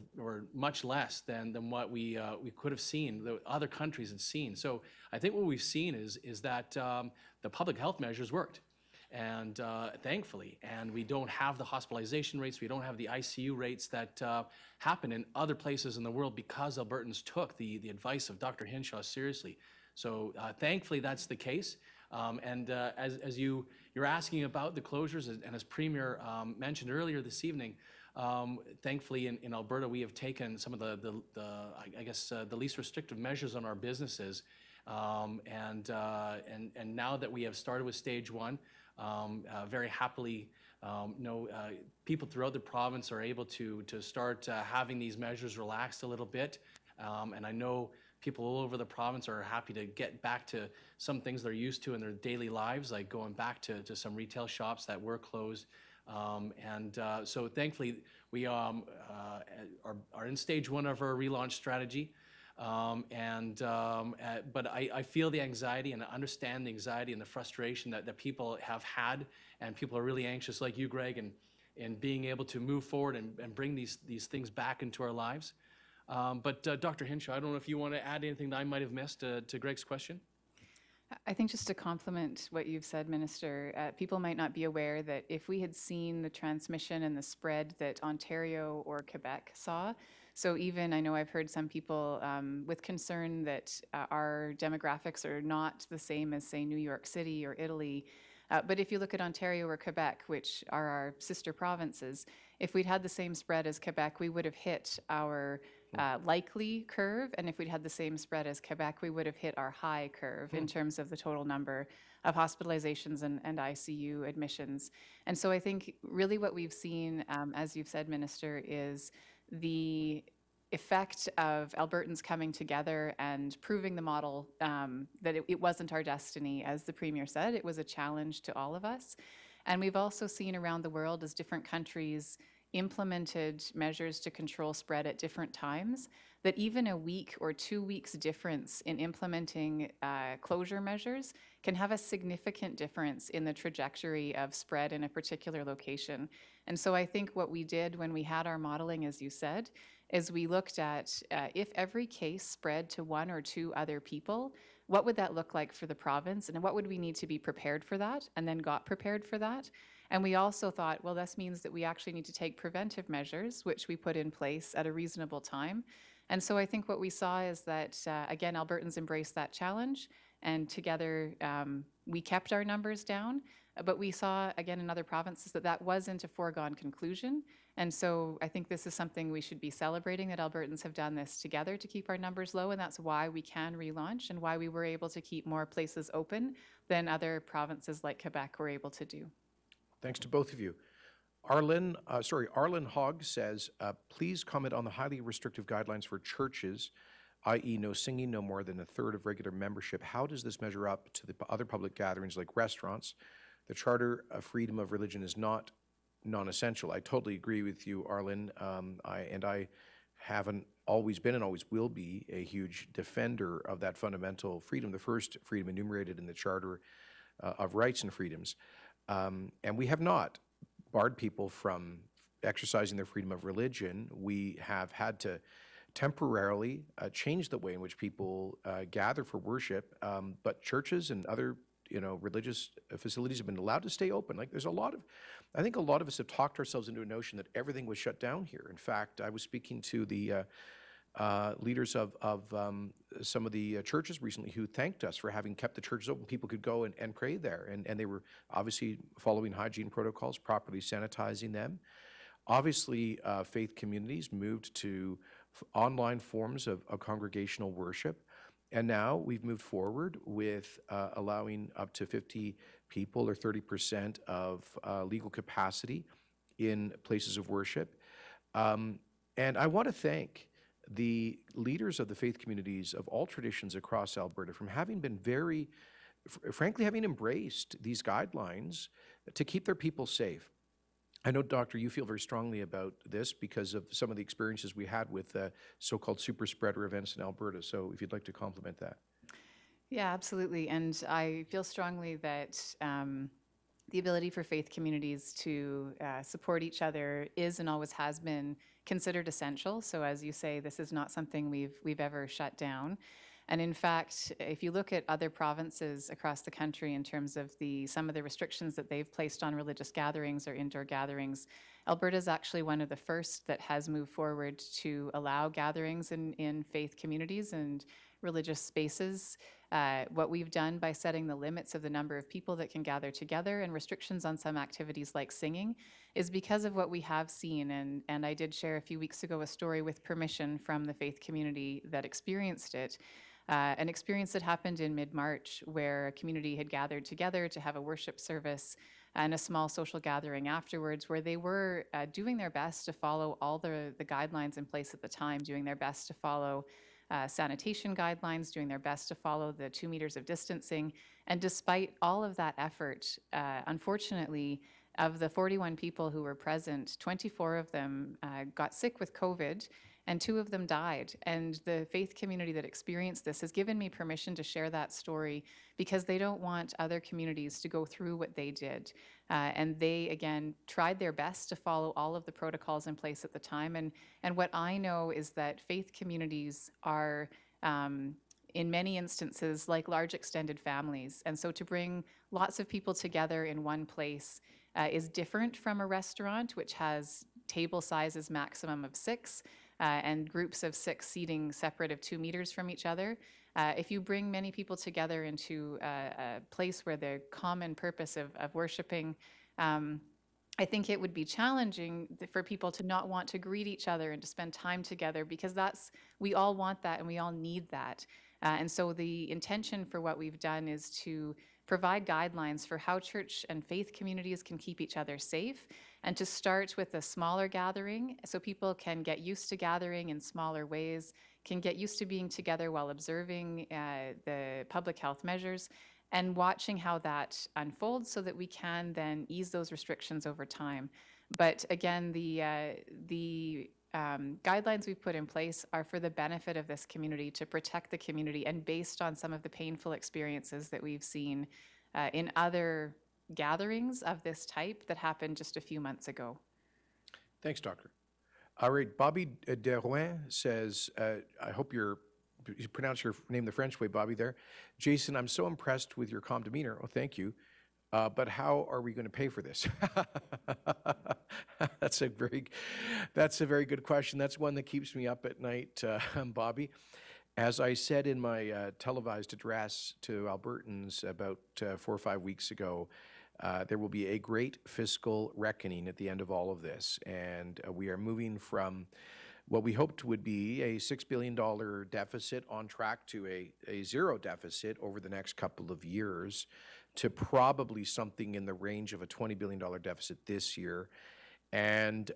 much less than what we could have seen, the other countries had seen. So I think what we've seen is that the public health measures worked, and thankfully, and we don't have the hospitalization rates, we don't have the ICU rates that happen in other places in the world because Albertans took the advice of Dr. Hinshaw seriously. So thankfully that's the case. And as you're asking about the closures, and as Premier mentioned earlier this evening, thankfully in Alberta we have taken some of the least restrictive measures on our businesses, and now that we have started with stage one, very happily, people throughout the province are able to start having these measures relaxed a little bit, and I know people all over the province are happy to get back to some things they're used to in their daily lives, like going back to some retail shops that were closed. So thankfully, we are in stage one of our relaunch strategy. But I feel the anxiety and I understand the anxiety and the frustration that people have had, and people are really anxious, like you, Greg, and being able to move forward and bring these things back into our lives. But Dr. Hinshaw, I don't know if you want to add anything that I might have missed to Greg's question? I think just to complement what you've said, Minister, people might not be aware that if we had seen the transmission and the spread that Ontario or Quebec saw, so even I know I've heard some people with concern that our demographics are not the same as, say, New York City or Italy. But if you look at Ontario or Quebec, which are our sister provinces, if we'd had the same spread as Quebec, we would have hit our likely curve. And if we'd had the same spread as Quebec, we would have hit our high curve in terms of the total number of hospitalizations and ICU admissions. And so I think really what we've seen, as you've said, Minister, is the effect of Albertans coming together and proving the model that it wasn't our destiny. As the Premier said, it was a challenge to all of us. And we've also seen around the world as different countries implemented measures to control spread at different times, that even a week or 2 weeks difference in implementing closure measures can have a significant difference in the trajectory of spread in a particular location. And so I think what we did when we had our modeling, as you said, is we looked at if every case spread to one or two other people, what would that look like for the province, and what would we need to be prepared for that, and then got prepared for that. And we also thought, well, this means that we actually need to take preventive measures, which we put in place at a reasonable time. And so I think what we saw is that, again, Albertans embraced that challenge, and together we kept our numbers down. But we saw, again, in other provinces that wasn't a foregone conclusion. And so I think this is something we should be celebrating, that Albertans have done this together to keep our numbers low, and that's why we can relaunch and why we were able to keep more places open than other provinces like Quebec were able to do. Thanks to both of you. Arlen Hogg says, please comment on the highly restrictive guidelines for churches, i.e. no singing, no more than a third of regular membership. How does this measure up to the other public gatherings like restaurants? The Charter of Freedom of Religion is not non-essential. I totally agree with you, Arlen. I haven't always been and always will be a huge defender of that fundamental freedom, the first freedom enumerated in the Charter of Rights and Freedoms. And we have not barred people from exercising their freedom of religion. We have had to temporarily change the way in which people gather for worship, but churches and other religious facilities have been allowed to stay open. Like, I think a lot of us have talked ourselves into a notion that everything was shut down here. In fact, I was speaking to the leaders of some of the churches recently who thanked us for having kept the churches open. People could go and pray there, and they were obviously following hygiene protocols, properly sanitizing them. Obviously, faith communities moved to online forms of congregational worship. And now we've moved forward with allowing up to 50 people or 30% of legal capacity in places of worship. And I want to thank the leaders of the faith communities of all traditions across Alberta from having been frankly, having embraced these guidelines to keep their people safe. I know, Doctor, you feel very strongly about this because of some of the experiences we had with so-called super spreader events in Alberta. So if you'd like to complement that. Yeah, absolutely. And I feel strongly that the ability for faith communities to support each other is and always has been considered essential. So as you say, this is not something we've ever shut down. And in fact, if you look at other provinces across the country in terms of some of the restrictions that they've placed on religious gatherings or indoor gatherings, Alberta is actually one of the first that has moved forward to allow gatherings in faith communities and religious spaces. What we've done by setting the limits of the number of people that can gather together and restrictions on some activities like singing is because of what we have seen. And I did share a few weeks ago a story with permission from the faith community that experienced it. An experience that happened in mid-March where a community had gathered together to have a worship service and a small social gathering afterwards, where they were doing their best to follow all the guidelines in place at the time, doing their best to follow sanitation guidelines, doing their best to follow the 2 meters of distancing. And despite all of that effort, unfortunately, Of the 41 people who were present, 24 of them got sick with COVID, and 2 of them died. And the faith community that experienced this has given me permission to share that story because they don't want other communities to go through what they did. And they, again, tried their best to follow all of the protocols in place at the time. And what I know is that faith communities are, in many instances, like large extended families. And so to bring lots of people together in one place is different from a restaurant, which has table sizes maximum of 6 and groups of 6 seating separate of 2 meters from each other. If you bring many people together into a place where the common purpose of worshiping, I think it would be challenging for people to not want to greet each other and to spend time together, because we all want that and we all need that. And so the intention for what we've done is to provide guidelines for how church and faith communities can keep each other safe, and to start with a smaller gathering so people can get used to gathering in smaller ways, can get used to being together while observing the public health measures and watching how that unfolds so that we can then ease those restrictions over time. But again, the guidelines we've put in place are for the benefit of this community, to protect the community, and based on some of the painful experiences that we've seen in other gatherings of this type that happened just a few months ago. Thanks, Doctor. All right, Bobby Derouin says, I hope you pronounce your name the French way, Bobby, there. Jason, I'm so impressed with your calm demeanor. Oh, thank you. But how are we going to pay for this? That's a very good question. That's one that keeps me up at night, Bobby. As I said in my televised address to Albertans about 4 or 5 weeks ago, there will be a great fiscal reckoning at the end of all of this. And we are moving from what we hoped would be a $6 billion deficit on track to a zero deficit over the next couple of years to probably something in the range of a $20 billion deficit this year. And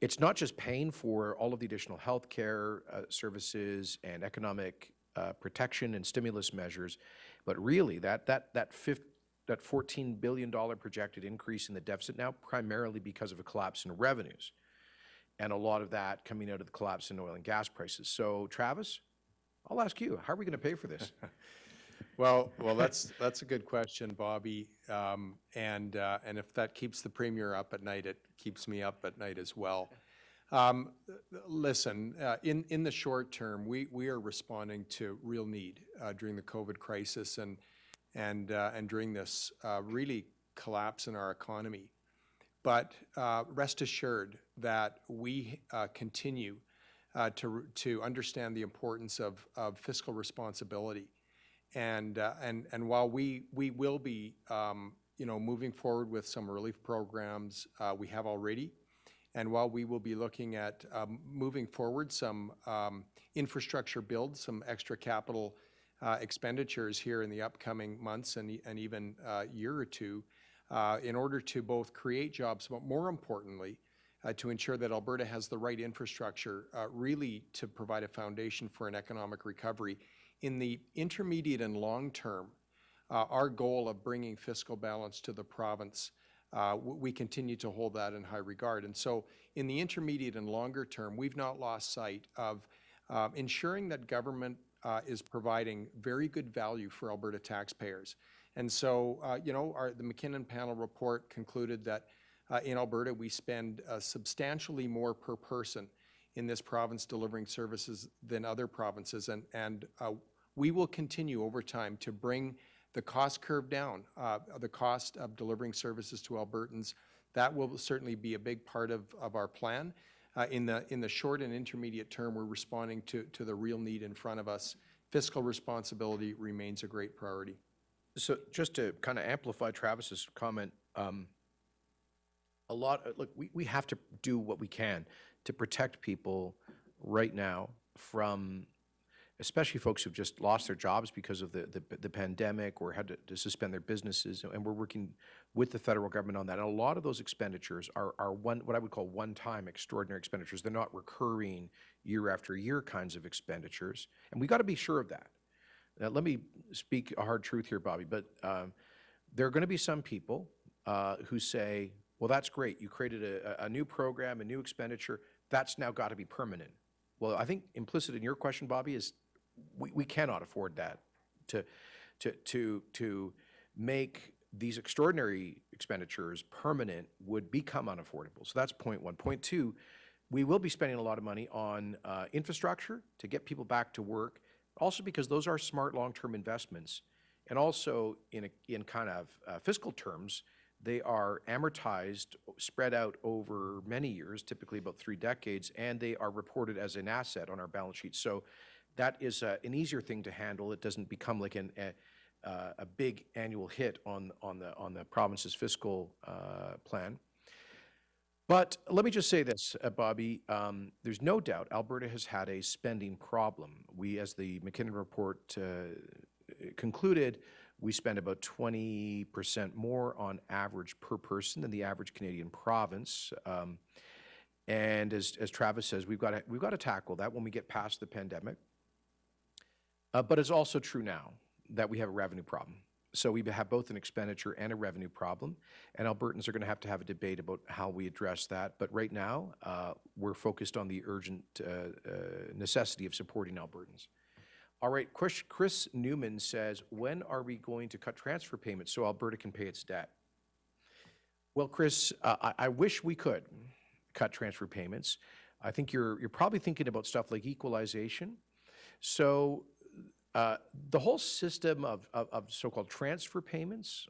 it's not just paying for all of the additional healthcare services and economic protection and stimulus measures, but really that $14 billion projected increase in the deficit now primarily because of a collapse in revenues, and a lot of that coming out of the collapse in oil and gas prices. So, Travis, I'll ask you, how are we going to pay for this? Well, that's a good question, Bobby. And if that keeps the Premier up at night, it keeps me up at night as well. Listen, in the short term, we are responding to real need during the COVID crisis and during this really collapse in our economy. But rest assured that we continue to understand the importance of fiscal responsibility. And while we will be moving forward with some relief programs, we have already, and while we will be looking at moving forward some infrastructure build, some extra capital expenditures here in the upcoming months and even year or two, in order to both create jobs, but more importantly, to ensure that Alberta has the right infrastructure really to provide a foundation for an economic recovery. In the intermediate and long term, our goal of bringing fiscal balance to the province, we continue to hold that in high regard. And so in the intermediate and longer term, we've not lost sight of ensuring that government is providing very good value for Alberta taxpayers. And so, the McKinnon panel report concluded that in Alberta, we spend substantially more per person in this province delivering services than other provinces. And we will continue over time to bring the cost curve down, the cost of delivering services to Albertans. That will certainly be a big part of our plan. In the short and intermediate term, we're responding to the real need in front of us. Fiscal responsibility remains a great priority. So just to kind of amplify Travis's comment, we have to do what we can to protect people right now from, especially folks who've just lost their jobs because of the pandemic or had to suspend their businesses, and we're working with the federal government on that. And a lot of those expenditures are what I would call one-time extraordinary expenditures. They're not recurring year after year kinds of expenditures, and we got to be sure of that. Now, let me speak a hard truth here, Bobby, but there are going to be some people who say, well, that's great. You created a new program, a new expenditure. That's now got to be permanent. Well, I think implicit in your question, Bobby, is we cannot afford that to make these extraordinary expenditures permanent would become unaffordable. So that's point one. Point two, we will be spending a lot of money on infrastructure to get people back to work, also because those are smart long-term investments. And also in kind of fiscal terms, they are amortized, spread out over many years, typically about 3 decades, and they are reported as an asset on our balance sheet. So that is an easier thing to handle. It doesn't become like a big annual hit on the province's fiscal plan. But let me just say this, Bobby, there's no doubt Alberta has had a spending problem. We, as the McKinnon report concluded, we spend about 20% more on average per person than the average Canadian province. And as Travis says, we've got to tackle that when we get past the pandemic. But it's also true now that we have a revenue problem. So we have both an expenditure and a revenue problem, and Albertans are going to have a debate about how we address that. But right now, we're focused on the urgent necessity of supporting Albertans. All right, Chris Newman says, when are we going to cut transfer payments so Alberta can pay its debt? Well, Chris, I wish we could cut transfer payments. I think you're probably thinking about stuff like equalization. So the whole system of so-called transfer payments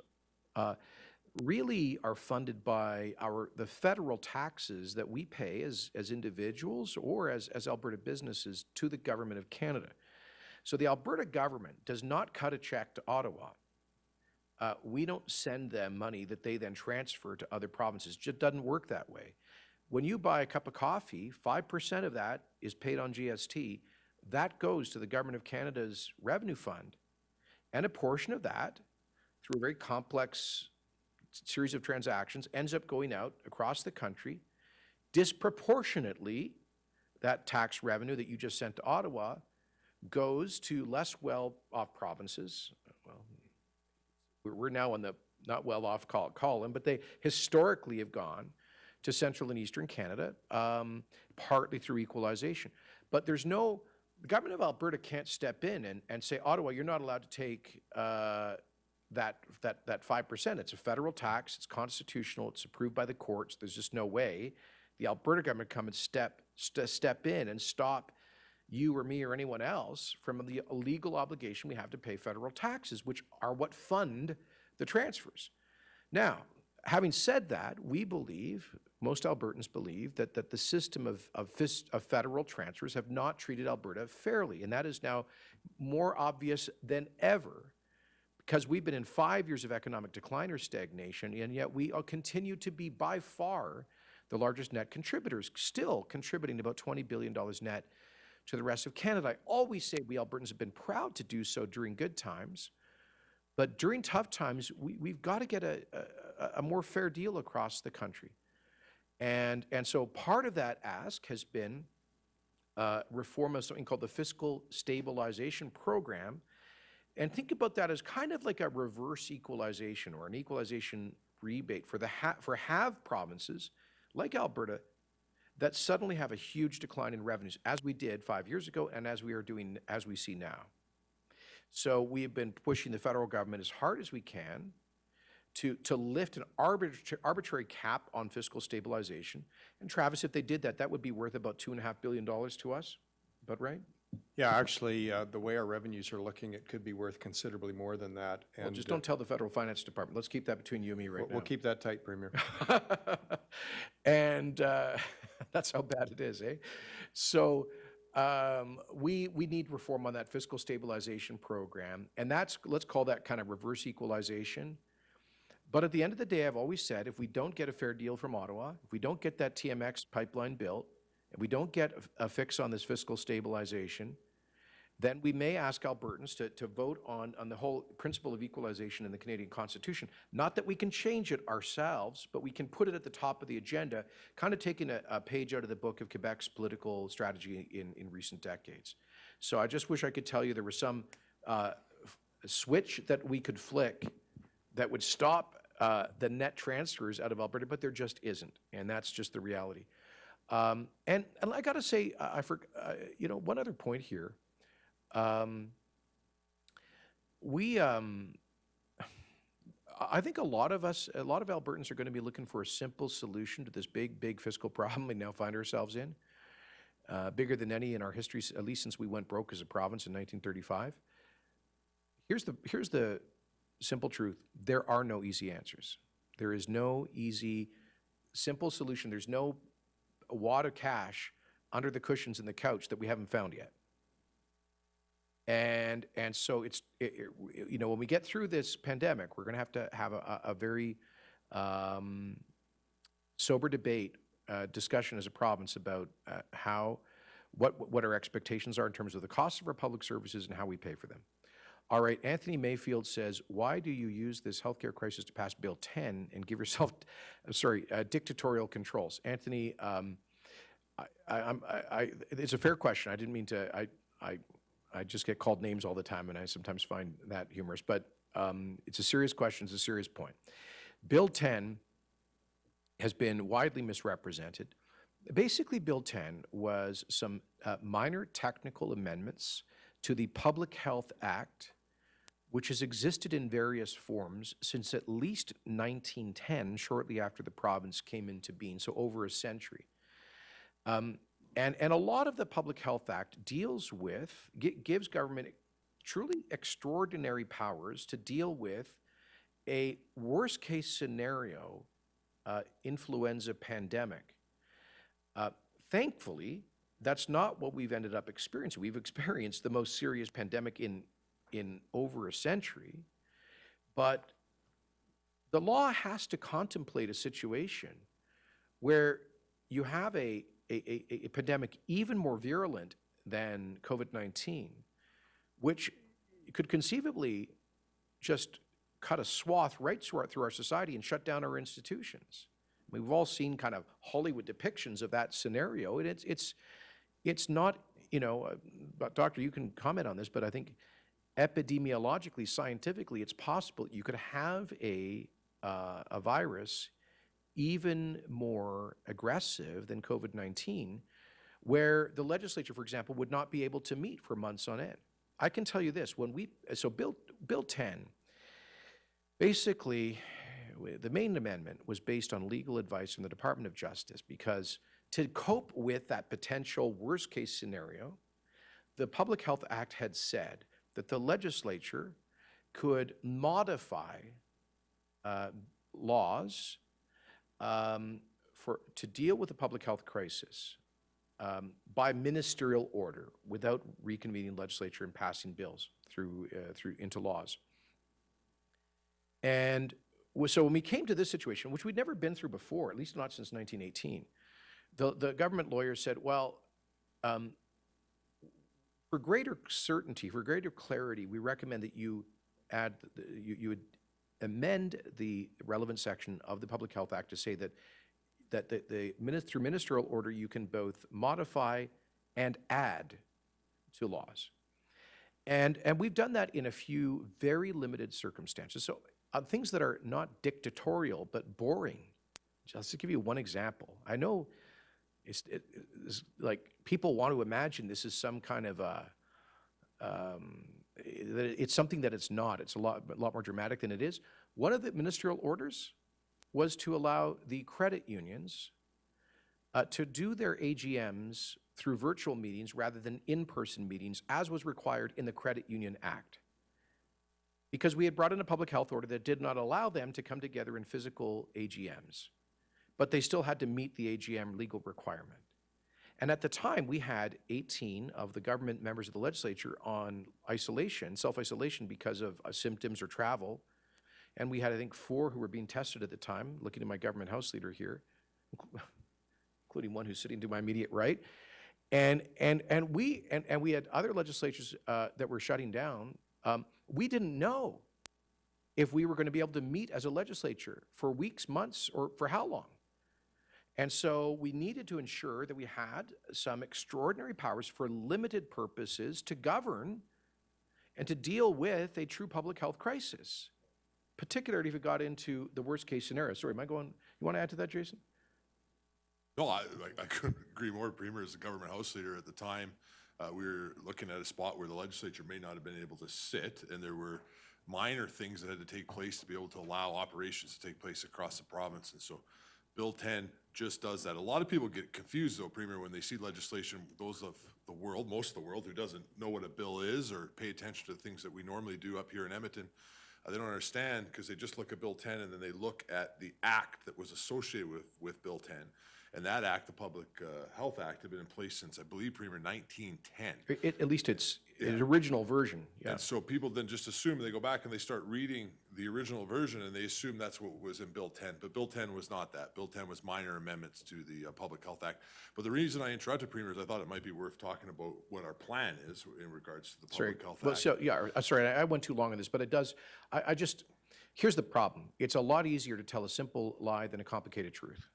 really are funded by the federal taxes that we pay as individuals or as Alberta businesses to the Government of Canada. So the Alberta government does not cut a check to Ottawa. We don't send them money that they then transfer to other provinces. It just doesn't work that way. When you buy a cup of coffee, 5% of that is paid on GST. That goes to the Government of Canada's revenue fund. And a portion of that, through a very complex series of transactions, ends up going out across the country. Disproportionately, that tax revenue that you just sent to Ottawa goes to less well-off provinces. Well, we're now on the not well-off column, but they historically have gone to Central and Eastern Canada, partly through equalization. But the government of Alberta can't step in and say, Ottawa, you're not allowed to take that 5%. It's a federal tax, it's constitutional, it's approved by the courts. There's just no way the Alberta government come and step in and stop you or me or anyone else from the legal obligation we have to pay federal taxes, which are what fund the transfers. Now, having said that, we believe, most Albertans believe, that the system of federal transfers have not treated Alberta fairly, and that is now more obvious than ever because we've been in 5 years of economic decline or stagnation, and yet we continue to be by far the largest net contributors, still contributing about $20 billion net to the rest of Canada. I always say we Albertans have been proud to do so during good times, but during tough times, we've got to get a more fair deal across the country. And so part of that ask has been reform of something called the Fiscal Stabilization Program. And think about that as kind of like a reverse equalization or an equalization rebate for have provinces like Alberta that suddenly have a huge decline in revenues, as we did 5 years ago and as we see now. So we have been pushing the federal government as hard as we can to lift an arbitrary cap on fiscal stabilization. And Travis, if they did that, that would be worth about $2.5 billion to us. About right? Yeah, actually, the way our revenues are looking, it could be worth considerably more than that. Well, And just don't tell the federal finance department. Let's keep that between you and me right now. we'll keep that tight, Premier. And that's how bad it is, eh? So we need reform on that fiscal stabilization program, and let's call that kind of reverse equalization. But at the end of the day, I've always said, if we don't get a fair deal from Ottawa, if we don't get that TMX pipeline built, and we don't get a fix on this fiscal stabilization, then we may ask Albertans to vote on the whole principle of equalization in the Canadian Constitution. Not that we can change it ourselves, but we can put it at the top of the agenda, kind of taking a page out of the book of Quebec's political strategy in recent decades. So I just wish I could tell you there was some switch that we could flick that would stop the net transfers out of Alberta, but there just isn't, and that's just the reality. And I got to say, one other point here. I think a lot of Albertans are going to be looking for a simple solution to this big fiscal problem we now find ourselves in, bigger than any in our history, at least since we went broke as a province in 1935. Here's the simple truth. There are no easy answers. There is no easy, simple solution. There's no wad of cash under the cushions in the couch that we haven't found yet. And so when we get through this pandemic, we're going to have a very sober debate, discussion as a province about what our expectations are in terms of the cost of our public services and how we pay for them. All right, Anthony Mayfield says, why do you use this healthcare crisis to pass Bill 10 and give yourself, dictatorial controls? Anthony, it's a fair question. I didn't mean to, I just get called names all the time, and I sometimes find that humorous. But it's a serious question. It's a serious point. Bill 10 has been widely misrepresented. Basically, Bill 10 was some minor technical amendments to the Public Health Act, which has existed in various forms since at least 1910, shortly after the province came into being, so over a century. And a lot of the Public Health Act deals with, gives government truly extraordinary powers to deal with a worst-case scenario influenza pandemic. Thankfully, that's not what we've ended up experiencing. We've experienced the most serious pandemic in over a century, but the law has to contemplate a situation where you have a pandemic even more virulent than COVID-19, which could conceivably just cut a swath right through our society and shut down our institutions. I mean, we've all seen kind of Hollywood depictions of that scenario, and it's not, Doctor, you can comment on this, but I think epidemiologically, scientifically, it's possible you could have a virus even more aggressive than COVID-19, where the legislature, for example, would not be able to meet for months on end. I can tell you this, Bill 10, basically, the main amendment was based on legal advice from the Department of Justice, because to cope with that potential worst-case scenario, the Public Health Act had said that the legislature could modify laws to deal with the public health crisis by ministerial order without reconvening legislature and passing bills through into laws. And so when we came to this situation, which we'd never been through before, at least not since 1918, the government lawyers said, well, for greater certainty, for greater clarity, we recommend that you would amend the relevant section of the Public Health Act to say that through ministerial order you can both modify and add to laws. And we've done that in a few very limited circumstances. So things that are not dictatorial but boring. Just to give you one example, I know it's like people want to imagine this is some kind of it's something that it's not. It's a lot more dramatic than it is. One of the ministerial orders was to allow the credit unions to do their AGMs through virtual meetings rather than in-person meetings, as was required in the Credit Union Act. Because we had brought in a public health order that did not allow them to come together in physical AGMs, but they still had to meet the AGM legal requirement. And at the time, we had 18 of the government members of the legislature on isolation, self-isolation because of symptoms or travel. And we had, I think, 4 who were being tested at the time, looking at my government house leader here, including one who's sitting to my immediate right. And we had other legislatures that were shutting down. We didn't know if we were going to be able to meet as a legislature for weeks, months, or for how long. And so we needed to ensure that we had some extraordinary powers for limited purposes to govern and to deal with a true public health crisis. particularly if it got into the worst case scenario. Sorry, am I going, you want to add to that, Jason? No, I couldn't agree more. Premier, as the government House Leader at the time, we were looking at a spot where the legislature may not have been able to sit, and there were minor things that had to take place to be able to allow operations to take place across the province. And so Bill 10 just does that. A lot of people get confused, though, Premier, when they see legislation, those of the world, most of the world, who doesn't know what a bill is or pay attention to the things that we normally do up here in Edmonton. They don't understand because they just look at Bill 10 and then they look at the act that was associated with Bill 10. And that act, the Public Health Act, had been in place since, I believe, Premier, 1910. At least its original version, yeah. And so people then just assume, they go back and they start reading the original version and they assume that's what was in Bill 10. But Bill 10 was not that. Bill 10 was minor amendments to the Public Health Act. But the reason I interrupted, Premier, is I thought it might be worth talking about what our plan is in regards to the Public Health Well, Act. so, yeah, sorry, I went too long on this, but it does, I just, here's the problem. It's a lot easier to tell a simple lie than a complicated truth.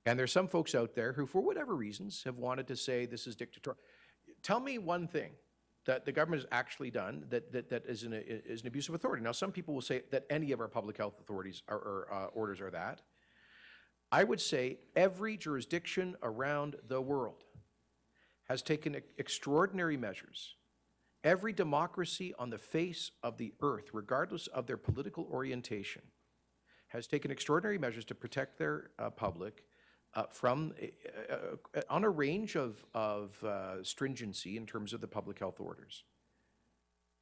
And there's some folks out there who, for whatever reasons, have wanted to say this is dictatorial. Tell me one thing that the government has actually done that is an abuse of authority. Now, some people will say that any of our public health authorities orders are that. I would say every jurisdiction around the world has taken extraordinary measures. Every democracy on the face of the earth, regardless of their political orientation, has taken extraordinary measures to protect their public from on a range of stringency in terms of the public health orders.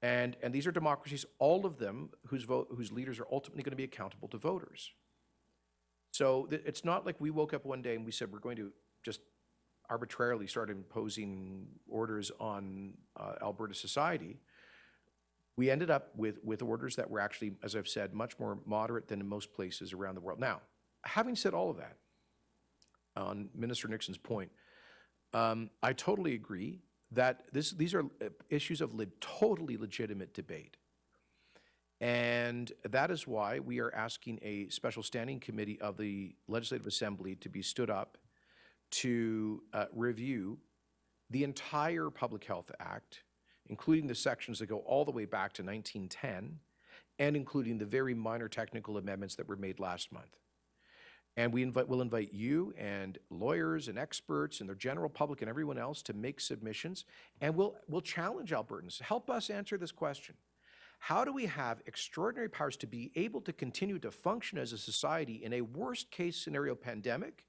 And these are democracies, all of them, whose leaders are ultimately going to be accountable to voters. So it's not like we woke up one day and we said we're going to just arbitrarily start imposing orders on Alberta society. We ended up with orders that were actually, as I've said, much more moderate than in most places around the world. Now, having said all of that, on Minister Nixon's point, I totally agree that these are issues of totally legitimate debate. And that is why we are asking a special standing committee of the Legislative Assembly to be stood up to review the entire Public Health Act, including the sections that go all the way back to 1910, and including the very minor technical amendments that were made last month. And we'll invite you and lawyers and experts and the general public and everyone else to make submissions, and we'll challenge Albertans. Help us answer this question. How do we have extraordinary powers to be able to continue to function as a society in a worst case scenario pandemic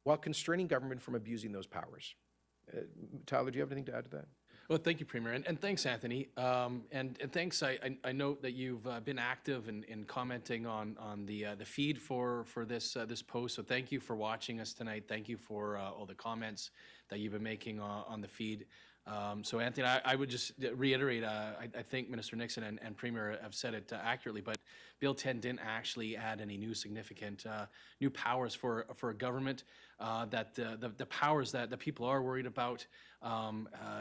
while constraining government from abusing those powers? Tyler, do you have anything to add to that? Well, thank you, Premier, and thanks, Anthony. And thanks. I note that you've been active in commenting on the feed for this post. So thank you for watching us tonight. Thank you for all the comments that you've been making on the feed. So Anthony, I would just reiterate. I think Minister Nixon and Premier have said it accurately, but Bill 10 didn't actually add any new significant new powers for a government. That the powers that the people are worried about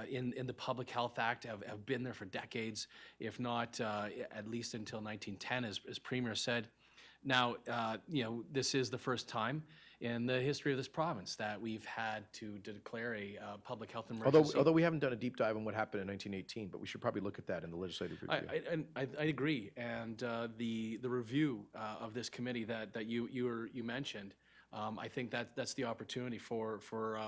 in the Public Health Act have been there for decades, if not at least until 1910, as Premier said. Now, this is the first time in the history of this province that we've had to declare a public health emergency. Although we haven't done a deep dive on what happened in 1918, but we should probably look at that in the legislative review. I agree, and the review of this committee that you mentioned, I think that's the opportunity for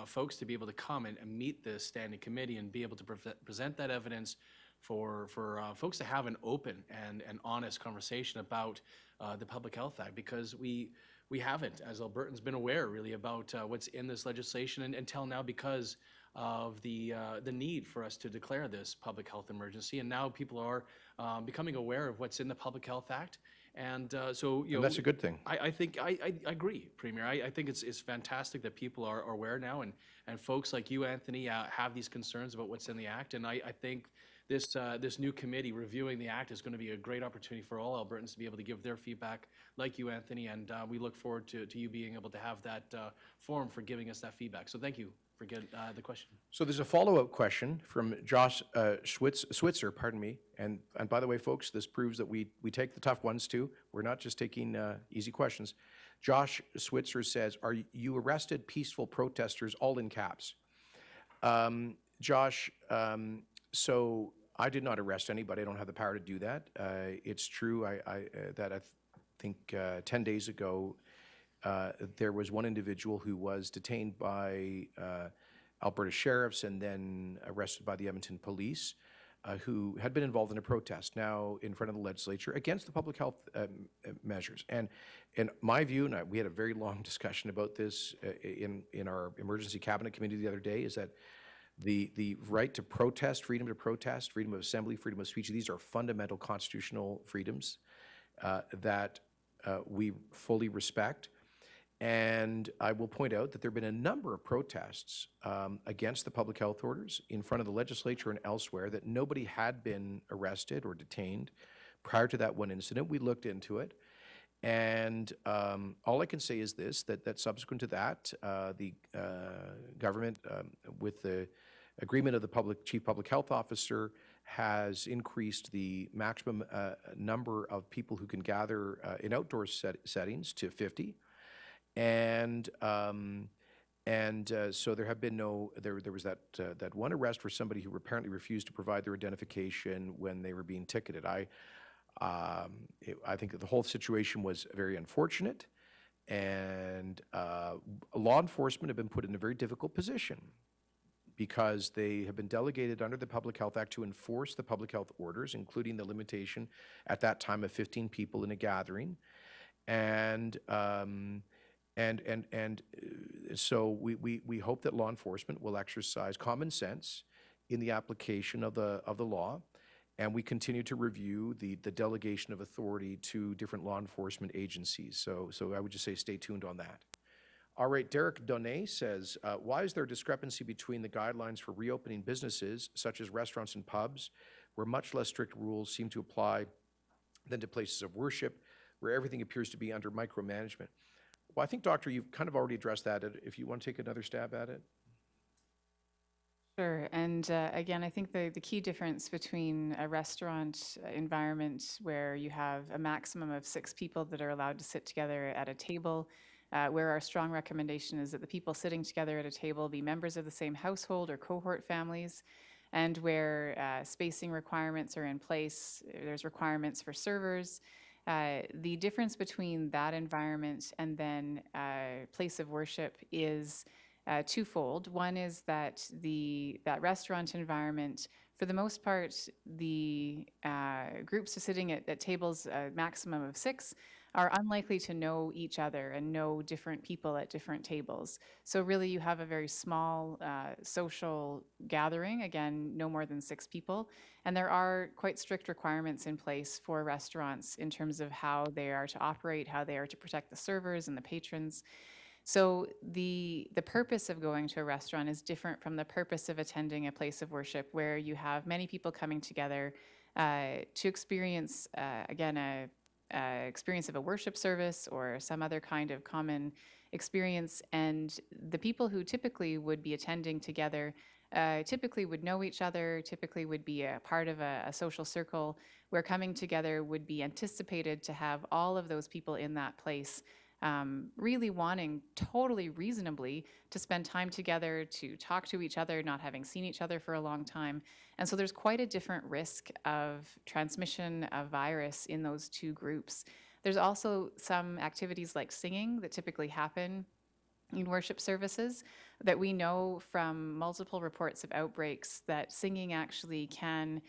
folks to be able to come and meet this standing committee and be able to present that evidence for folks to have an open and honest conversation about the Public Health Act, because we haven't, as Albertans, been aware really about what's in this legislation until now because of the need for us to declare this public health emergency. And now people are becoming aware of what's in the Public Health Act. And so, And that's a good thing. I think I agree, Premier. I think it's fantastic that people are aware now, and folks like you, Anthony, have these concerns about what's in the Act. And I think this new committee reviewing the Act is going to be a great opportunity for all Albertans to be able to give their feedback, like you, Anthony, and we look forward to you being able to have that forum for giving us that feedback. So thank you for the question. So there's a follow-up question from Josh Switzer, pardon me. And by the way, folks, this proves that we take the tough ones too. We're not just taking easy questions. Josh Switzer says, "Are you arrested peaceful protesters?" All in caps. Josh, so I did not arrest anybody. I don't have the power to do that. It's true that I think 10 days ago, there was one individual who was detained by Alberta sheriffs and then arrested by the Edmonton police, who had been involved in a protest now in front of the legislature against the public health measures. And in my view, and we had a very long discussion about this in our emergency cabinet committee the other day, is that the right to protest, freedom of assembly, freedom of speech, these are fundamental constitutional freedoms that we fully respect. And I will point out that there have been a number of protests against the public health orders in front of the legislature and elsewhere that nobody had been arrested or detained prior to that one incident. We looked into it. And all I can say is this, that subsequent to that, the government, with the agreement of the chief public health officer, has increased the maximum number of people who can gather in outdoor settings to 50. And so there have been there was that one arrest for somebody who apparently refused to provide their identification when they were being ticketed. I think that the whole situation was very unfortunate, and law enforcement have been put in a very difficult position because they have been delegated under the Public Health Act to enforce the public health orders, including the limitation at that time of 15 people in a gathering. And so we hope that law enforcement will exercise common sense in the application of the law, and we continue to review the delegation of authority to different law enforcement agencies. So I would just say stay tuned on that. All right, Derek Donnet says, why is there a discrepancy between the guidelines for reopening businesses, such as restaurants and pubs, where much less strict rules seem to apply than to places of worship, where everything appears to be under micromanagement? Well, I think, Doctor, you've kind of already addressed that. If you want to take another stab at it. Sure. And again, I think the key difference between a restaurant environment where you have a maximum of 6 people that are allowed to sit together at a table, where our strong recommendation is that the people sitting together at a table be members of the same household or cohort families, and where spacing requirements are in place, there's requirements for servers. The difference between that environment and then place of worship is twofold. One is that that restaurant environment, for the most part, the groups are sitting at tables, a maximum of 6, are unlikely to know each other and know different people at different tables. So really you have a very small social gathering, again, no more than 6 people. And there are quite strict requirements in place for restaurants in terms of how they are to operate, how they are to protect the servers and the patrons. So the purpose of going to a restaurant is different from the purpose of attending a place of worship, where you have many people coming together to experience, again, experience of a worship service or some other kind of common experience. And the people who typically would be attending together typically would know each other, typically would be a part of a social circle, where coming together would be anticipated to have all of those people in that place really wanting totally reasonably to spend time together, to talk to each other, not having seen each other for a long time. And so there's quite a different risk of transmission of virus in those 2 groups. There's also some activities like singing that typically happen in worship services that we know from multiple reports of outbreaks that singing actually can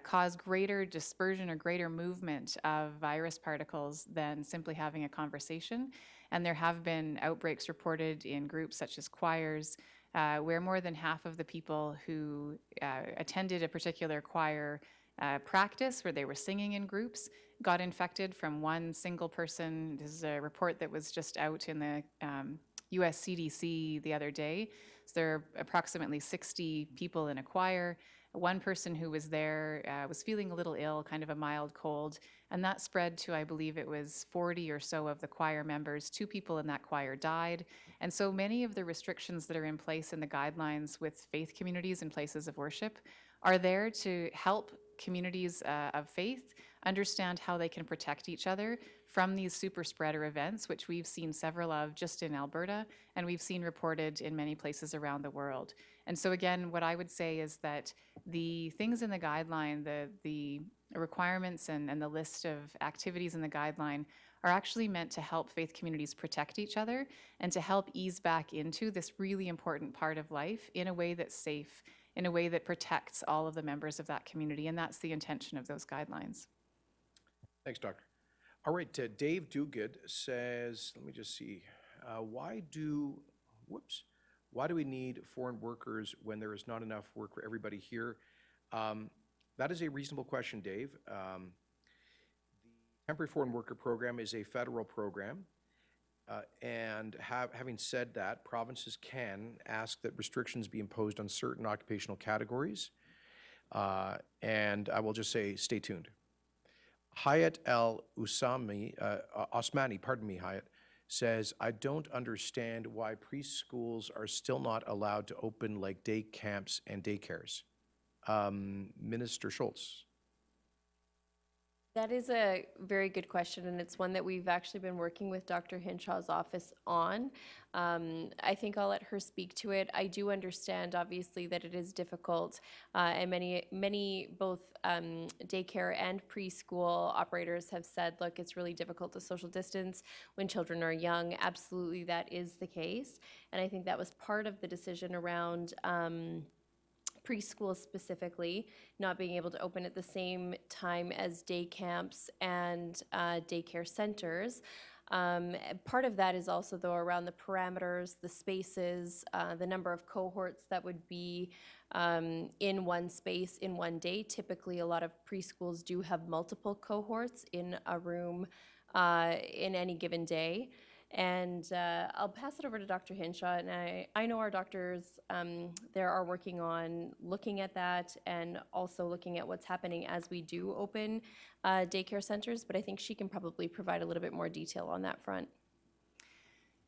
cause greater dispersion or greater movement of virus particles than simply having a conversation. And there have been outbreaks reported in groups such as choirs, where more than half of the people who attended a particular choir practice where they were singing in groups got infected from one single person. This is a report that was just out in the US CDC the other day. So there are approximately 60 people in a choir. One person who was there was feeling a little ill, kind of a mild cold, and that spread to, I believe it was 40 or so of the choir members. 2 people in that choir died. And so many of the restrictions that are in place in the guidelines with faith communities and places of worship are there to help communities of faith understand how they can protect each other from these super spreader events, which we've seen several of just in Alberta, and we've seen reported in many places around the world. And so again, what I would say is that the things in the guideline, the requirements and the list of activities in the guideline are actually meant to help faith communities protect each other and to help ease back into this really important part of life in a way that's safe, in a way that protects all of the members of that community. And that's the intention of those guidelines. Thanks, Doctor. All right, Dave Duguid says, let me just see, why do we need foreign workers when there is not enough work for everybody here? That is a reasonable question, Dave. The Temporary Foreign Worker Program is a federal program. And having said that, provinces can ask that restrictions be imposed on certain occupational categories. And I will just say, stay tuned. Hayat Osmani, Hayat, says, I don't understand why preschools are still not allowed to open like day camps and daycares. Minister Schultz. That is a very good question, and it's one that we've actually been working with Dr. Hinshaw's office on. I think I'll let her speak to it. I do understand, obviously, that it is difficult, and many both daycare and preschool operators have said, look, it's really difficult to social distance when children are young. Absolutely, that is the case, and I think that was part of the decision around preschool specifically, not being able to open at the same time as day camps and daycare centers. Part of that is also, though, around the parameters, the spaces, the number of cohorts that would be in one space in one day. Typically, a lot of preschools do have multiple cohorts in a room in any given day. And I'll pass it over to Dr. Hinshaw, and I know our doctors there are working on looking at that and also looking at what's happening as we do open daycare centers, but I think she can probably provide a little bit more detail on that front.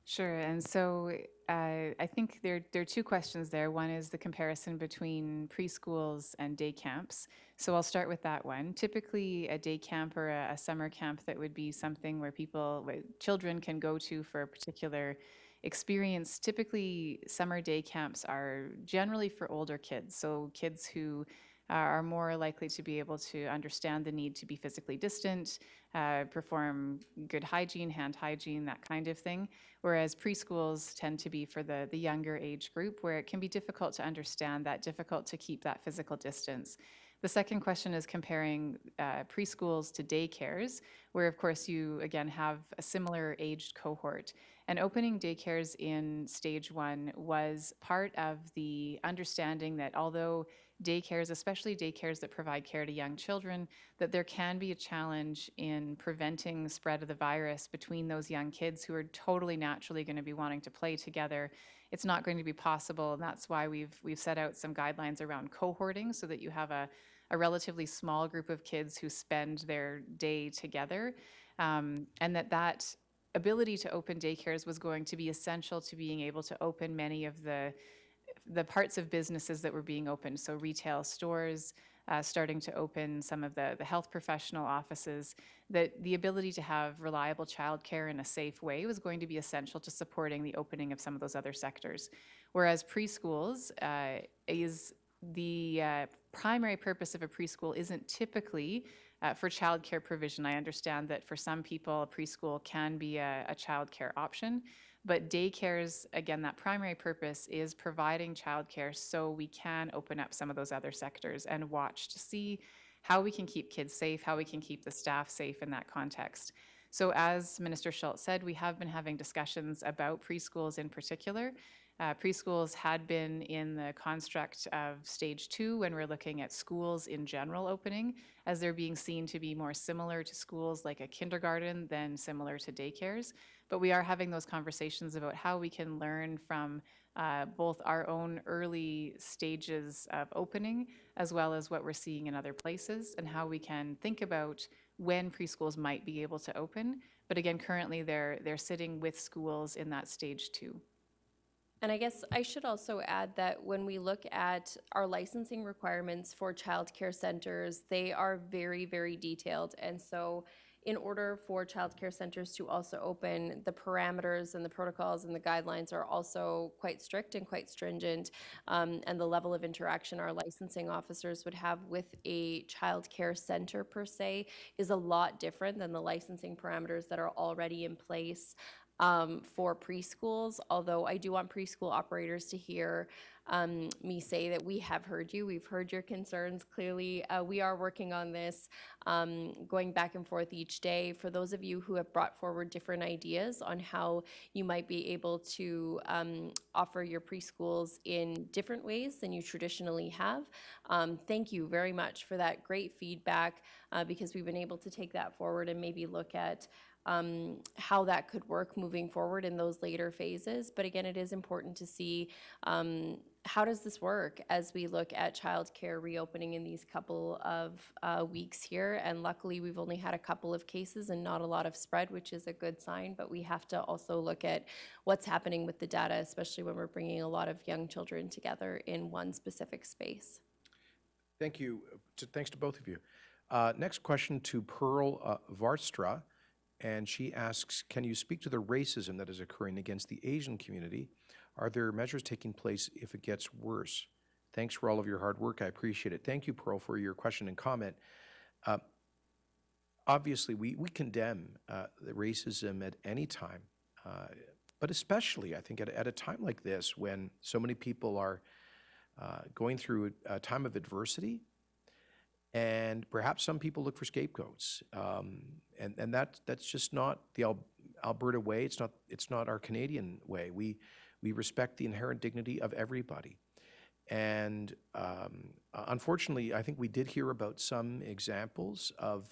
Sure. And so I think there are two questions there. One is the comparison between preschools and day camps. So I'll start with that one. Typically, a day camp or a summer camp that would be something where children can go to for a particular experience. Typically, summer day camps are generally for older kids. So kids who are more likely to be able to understand the need to be physically distant, perform good hygiene, hand hygiene, that kind of thing. Whereas preschools tend to be for the younger age group, where it can be difficult to understand that, difficult to keep that physical distance. The second question is comparing preschools to daycares, where of course you again have a similar aged cohort. And opening daycares in stage one was part of the understanding that although daycares, especially daycares that provide care to young children, that there can be a challenge in preventing the spread of the virus between those young kids who are totally naturally going to be wanting to play together. It's not going to be possible, and that's why we've set out some guidelines around cohorting so that you have a relatively small group of kids who spend their day together, and that ability to open daycares was going to be essential to being able to open many of the parts of businesses that were being opened. So retail stores, starting to open some of the health professional offices, that the ability to have reliable childcare in a safe way was going to be essential to supporting the opening of some of those other sectors. Whereas preschools is the primary purpose of a preschool isn't typically for childcare provision. I understand that for some people, a preschool can be a childcare option, but daycares, again, that primary purpose is providing childcare so we can open up some of those other sectors and watch to see how we can keep kids safe, how we can keep the staff safe in that context. So as Minister Schultz said, we have been having discussions about preschools in particular. Preschools had been in the construct of stage 2 when we're looking at schools in general opening, as they're being seen to be more similar to schools like a kindergarten than similar to daycares. But we are having those conversations about how we can learn from both our own early stages of opening, as well as what we're seeing in other places, and how we can think about when preschools might be able to open. But again, currently they're sitting with schools in that stage 2. And I guess I should also add that when we look at our licensing requirements for childcare centers, they are very, very detailed. And so in order for childcare centers to also open, the parameters and the protocols and the guidelines are also quite strict and quite stringent. And the level of interaction our licensing officers would have with a childcare center per se is a lot different than the licensing parameters that are already in place for preschools. Although I do want preschool operators to hear me say that we have heard you. We've heard your concerns. Clearly, we are working on this, going back and forth each day. For those of you who have brought forward different ideas on how you might be able to offer your preschools in different ways than you traditionally have, thank you very much for that great feedback, because we've been able to take that forward and maybe look at how that could work moving forward in those later phases. But again, it is important to see how does this work as we look at childcare reopening in these couple of weeks here. And luckily, we've only had a couple of cases and not a lot of spread, which is a good sign. But we have to also look at what's happening with the data, especially when we're bringing a lot of young children together in one specific space. Thank you. Thanks to both of you. Next question to Pearl Varstra. And she asks, can you speak to the racism that is occurring against the Asian community? Are there measures taking place if it gets worse? Thanks for all of your hard work. I appreciate it. Thank you, Pearl, for your question and comment. Obviously, we condemn the racism at any time, but especially, I think, at a time like this when so many people are going through a time of adversity. And perhaps some people look for scapegoats, and that's just not the Alberta way. It's not our Canadian way. We respect the inherent dignity of everybody, and unfortunately, I think we did hear about some examples of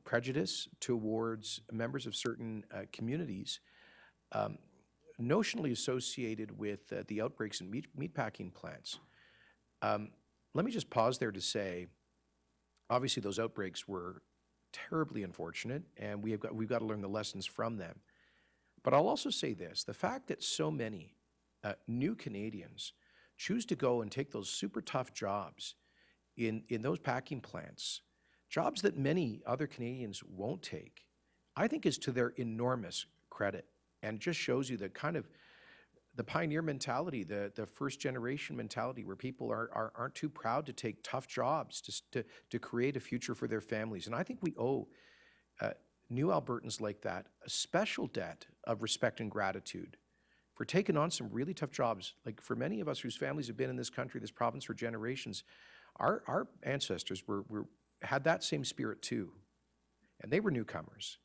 prejudice towards members of certain communities, notionally associated with the outbreaks in meatpacking plants. Let me just pause there to say, obviously, those outbreaks were terribly unfortunate, and we've got to learn the lessons from them. But I'll also say this: the fact that so many new Canadians choose to go and take those super tough jobs in those packing plants, jobs that many other Canadians won't take, I think is to their enormous credit, and just shows you the kind of the pioneer mentality, the first generation mentality, where people aren't too proud to take tough jobs to create a future for their families. And I think we owe new Albertans like that a special debt of respect and gratitude for taking on some really tough jobs. Like, for many of us whose families have been in this country, this province, for generations, our ancestors had that same spirit too, and they were newcomers.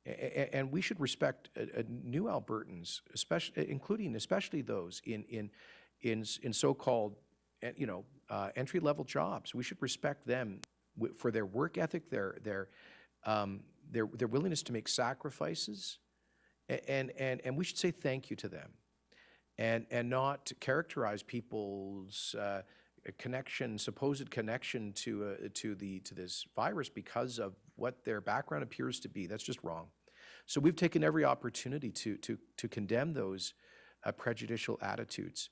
And we should respect new Albertans, especially those in so-called entry-level jobs. We should respect them for their work ethic, their willingness to make sacrifices, and we should say thank you to them, and not characterize people's supposed connection to this virus because of what their background appears to be. That's just wrong. So we've taken every opportunity to condemn those prejudicial attitudes,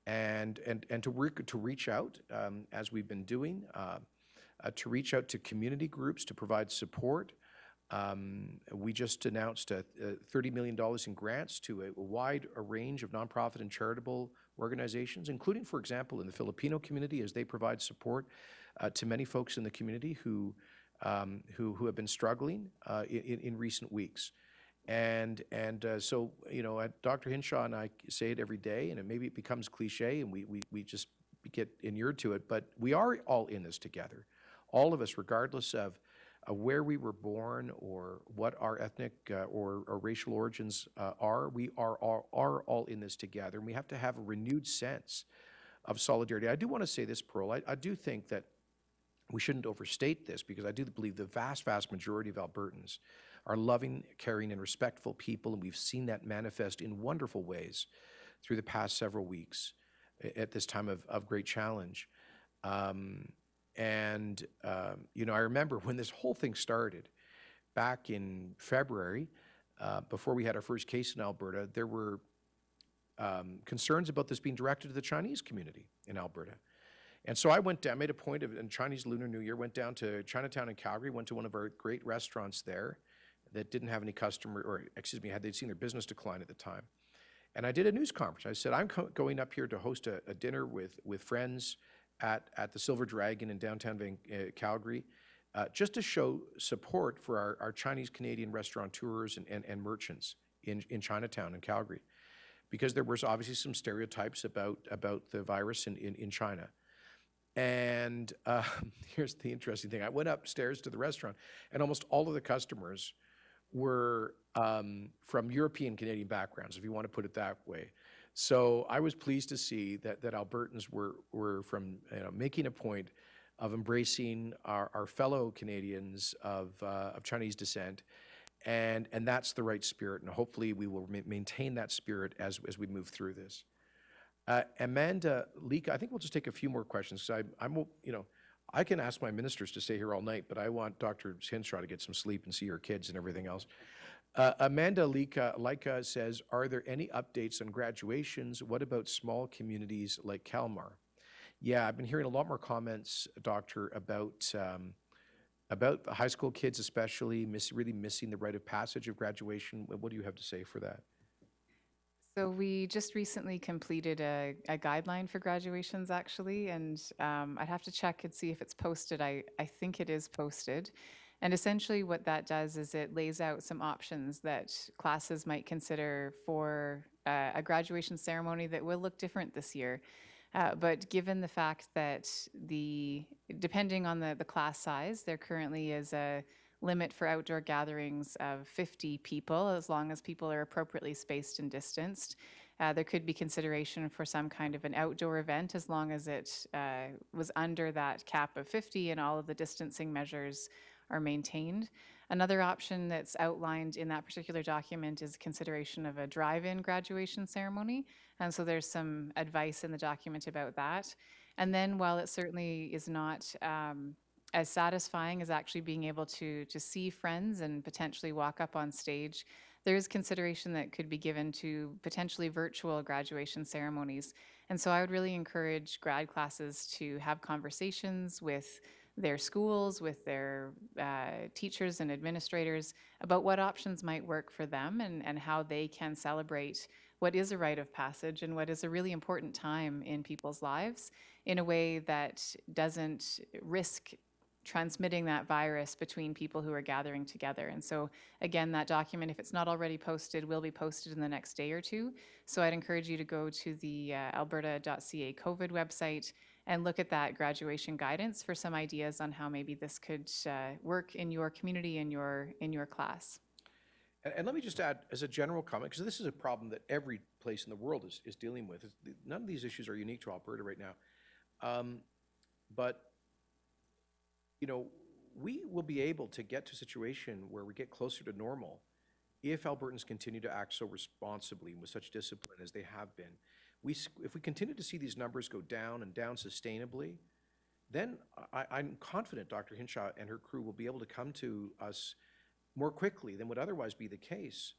and to reach out, as we've been doing, to reach out to community groups to provide support. We just announced $30 million in grants to a wide range of nonprofit and charitable organizations, including, for example, in the Filipino community, as they provide support to many folks in the community who have been struggling in recent weeks. So, Dr. Hinshaw and I say it every day, and maybe it becomes cliche, and we just get inured to it, but we are all in this together. All of us, regardless of where we were born or what our ethnic or racial origins are, we are all in this together, and we have to have a renewed sense of solidarity. I do want to say this, Pearl. I do think that we shouldn't overstate this, because I do believe the vast majority of Albertans are loving, caring, and respectful people, and we've seen that manifest in wonderful ways through the past several weeks at this time of great challenge. I remember when this whole thing started back in February, before we had our first case in Alberta, there were concerns about this being directed to the Chinese community in Alberta. And so I went down, made a point of, in Chinese Lunar New Year, went down to Chinatown in Calgary, went to one of our great restaurants there that didn't have any customer, or excuse me, they'd seen their business decline at the time. And I did a news conference. I said, I'm going up here to host a dinner with friends at the Silver Dragon in downtown Calgary, just to show support for our Chinese-Canadian restaurateurs and merchants in Chinatown in Calgary. Because there was obviously some stereotypes about the virus in China. And here's the interesting thing. I went upstairs to the restaurant, and almost all of the customers were from European Canadian backgrounds, if you want to put it that way. So I was pleased to see that Albertans were from making a point of embracing our fellow Canadians of Chinese descent, and that's the right spirit. And hopefully we will maintain that spirit as we move through this. Amanda Leek, I think we'll just take a few more questions because I can ask my ministers to stay here all night, but I want Dr. Hinshaw to get some sleep and see her kids and everything else. Amanda Leica says, are there any updates on graduations? What about small communities like Kalmar? Yeah, I've been hearing a lot more comments, Doctor, about the high school kids especially really missing the rite of passage of graduation. What do you have to say for that? So we just recently completed a guideline for graduations, actually, and I'd have to check and see if it's posted. I think it is posted. And essentially what that does is it lays out some options that classes might consider for a graduation ceremony that will look different this year. But given the fact that depending on the class size, there currently is a limit for outdoor gatherings of 50 people, as long as people are appropriately spaced and distanced. There could be consideration for some kind of an outdoor event as long as it was under that cap of 50 and all of the distancing measures are maintained. Another option that's outlined in that particular document is consideration of a drive-in graduation ceremony. And so there's some advice in the document about that. And then while it certainly is not as satisfying as actually being able to see friends and potentially walk up on stage, there is consideration that could be given to potentially virtual graduation ceremonies. And so I would really encourage grad classes to have conversations with their schools, with their teachers and administrators about what options might work for them and how they can celebrate what is a rite of passage and what is a really important time in people's lives in a way that doesn't risk transmitting that virus between people who are gathering together. And so again, that document, if it's not already posted, will be posted in the next day or two. So I'd encourage you to go to the alberta.ca COVID website and look at that graduation guidance for some ideas on how maybe this could work in your community, in your class. And let me just add, as a general comment, because this is a problem that every place in the world is dealing with. None of these issues are unique to Alberta right now. But we will be able to get to a situation where we get closer to normal if Albertans continue to act so responsibly and with such discipline as they have been. If we continue to see these numbers go down and down sustainably, then I'm confident Dr. Hinshaw and her crew will be able to come to us more quickly than would otherwise be the case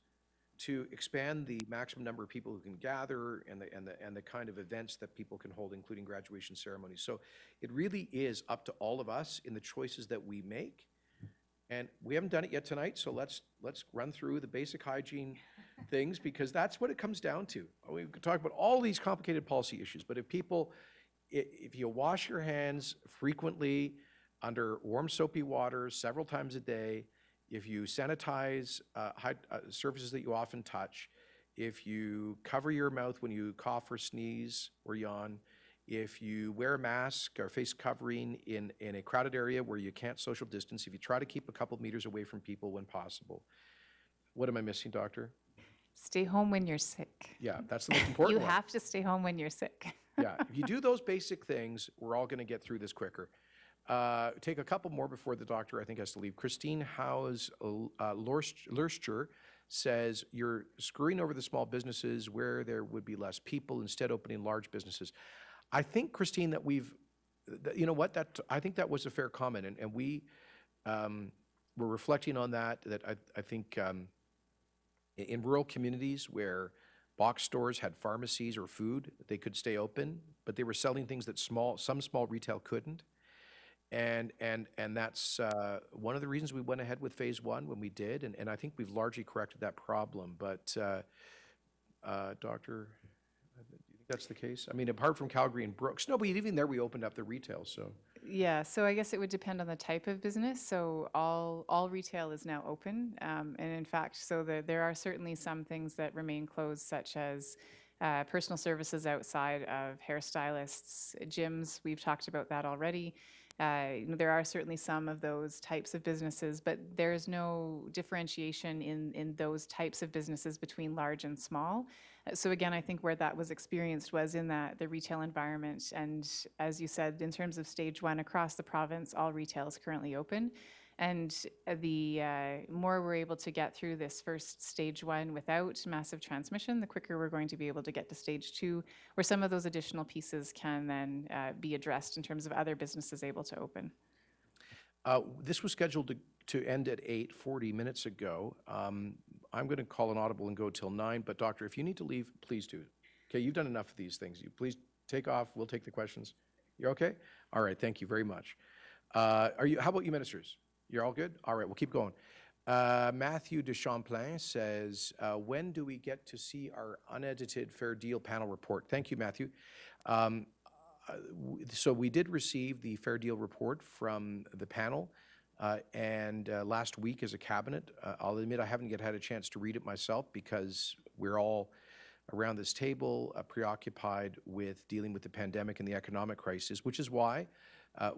to expand the maximum number of people who can gather and the kind of events that people can hold, including graduation ceremonies. So it really is up to all of us in the choices that we make. And we haven't done it yet tonight, so let's run through the basic hygiene things, because that's what it comes down to. We could talk about all these complicated policy issues, but if you wash your hands frequently under warm soapy water several times a day, if you sanitize surfaces that you often touch, if you cover your mouth when you cough or sneeze or yawn, if you wear a mask or face covering in a crowded area where you can't social distance, if you try to keep a couple meters away from people when possible. What am I missing, Doctor? Stay home when you're sick. Yeah, that's the most important You one. have to stay home when you're sick. Yeah, if you do those basic things, we're all going to get through this quicker. Take a couple more before the doctor, I think, has to leave. Christine Howes Lurster says, you're screwing over the small businesses where there would be less people, instead opening large businesses. I think, Christine, that I think that was a fair comment, and we were reflecting on that I think in rural communities where box stores had pharmacies or food, they could stay open, but they were selling things that some small retail couldn't. And that's one of the reasons we went ahead with phase one when we did, and I think we've largely corrected that problem. But, Doctor, do you think that's the case? I mean, apart from Calgary and Brooks, no, but even there we opened up the retail, so. Yeah, so I guess it would depend on the type of business. So all retail is now open, and in fact, so there are certainly some things that remain closed, such as personal services outside of hairstylists, gyms. We've talked about that already. There are certainly some of those types of businesses, but there's no differentiation in those types of businesses between large and small. So again, I think where that was experienced was in the retail environment. And as you said, in terms of stage one across the province, all retail is currently open. And the more we're able to get through this first stage one without massive transmission, the quicker we're going to be able to get to stage two, where some of those additional pieces can then be addressed in terms of other businesses able to open. This was scheduled to end at 8, 40 minutes ago. I'm going to call an audible and go till 9, but Doctor, if you need to leave, please do. Okay, you've done enough of these things. You please take off. We'll take the questions. You're okay? All right, thank you very much. How about you ministers? You're all good? All right, we'll keep going. Matthew de Champlain says, when do we get to see our unedited Fair Deal panel report? Thank you, Matthew. So we did receive the Fair Deal report from the panel, and last week as a cabinet. I'll admit I haven't yet had a chance to read it myself because we're all around this table preoccupied with dealing with the pandemic and the economic crisis, which is why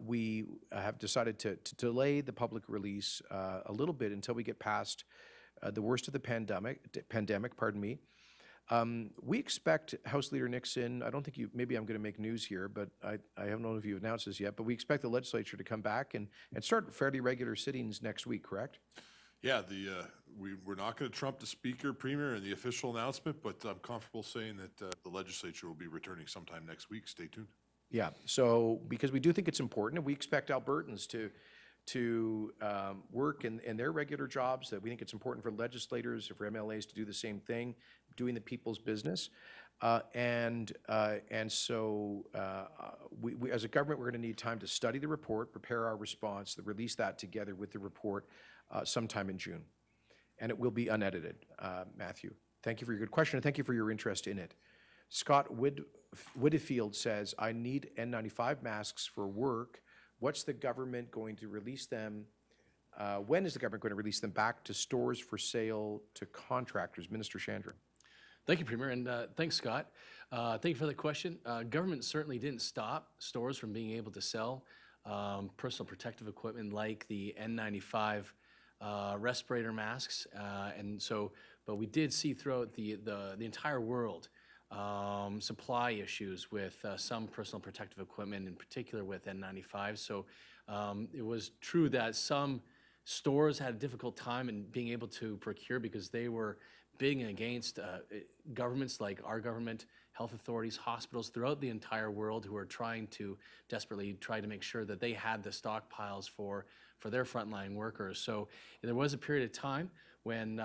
we have decided to delay the public release a little bit until we get past the worst of the pandemic. We expect House Leader Nixon, I don't think maybe I'm going to make news here, but I don't know if you've announced this yet, but we expect the legislature to come back and start fairly regular sittings next week, correct? Yeah, we're not going to trump the Speaker, Premier, and the official announcement, but I'm comfortable saying that the legislature will be returning sometime next week. Stay tuned. Yeah, so because we do think it's important, and we expect Albertans to work in their regular jobs, that we think it's important for legislators, for MLAs to do the same thing, doing the people's business. And so we, as a government, we're going to need time to study the report, prepare our response, release that together with the report sometime in June. And it will be unedited, Matthew. Thank you for your good question, and thank you for your interest in it. Scott Whitfield says, I need N95 masks for work. What's the government going to release them? When is the government going to release them back to stores for sale to contractors? Minister Chandra. Thank you, Premier, and thanks, Scott. Thank you for the question. Government certainly didn't stop stores from being able to sell personal protective equipment like the N95 respirator masks, but we did see throughout the entire world supply issues with some personal protective equipment, in particular with N95. So it was true that some stores had a difficult time in being able to procure because they were bidding against governments like our government, health authorities, hospitals throughout the entire world who are trying to desperately try to make sure that they had the stockpiles for their frontline workers. So there was a period of time when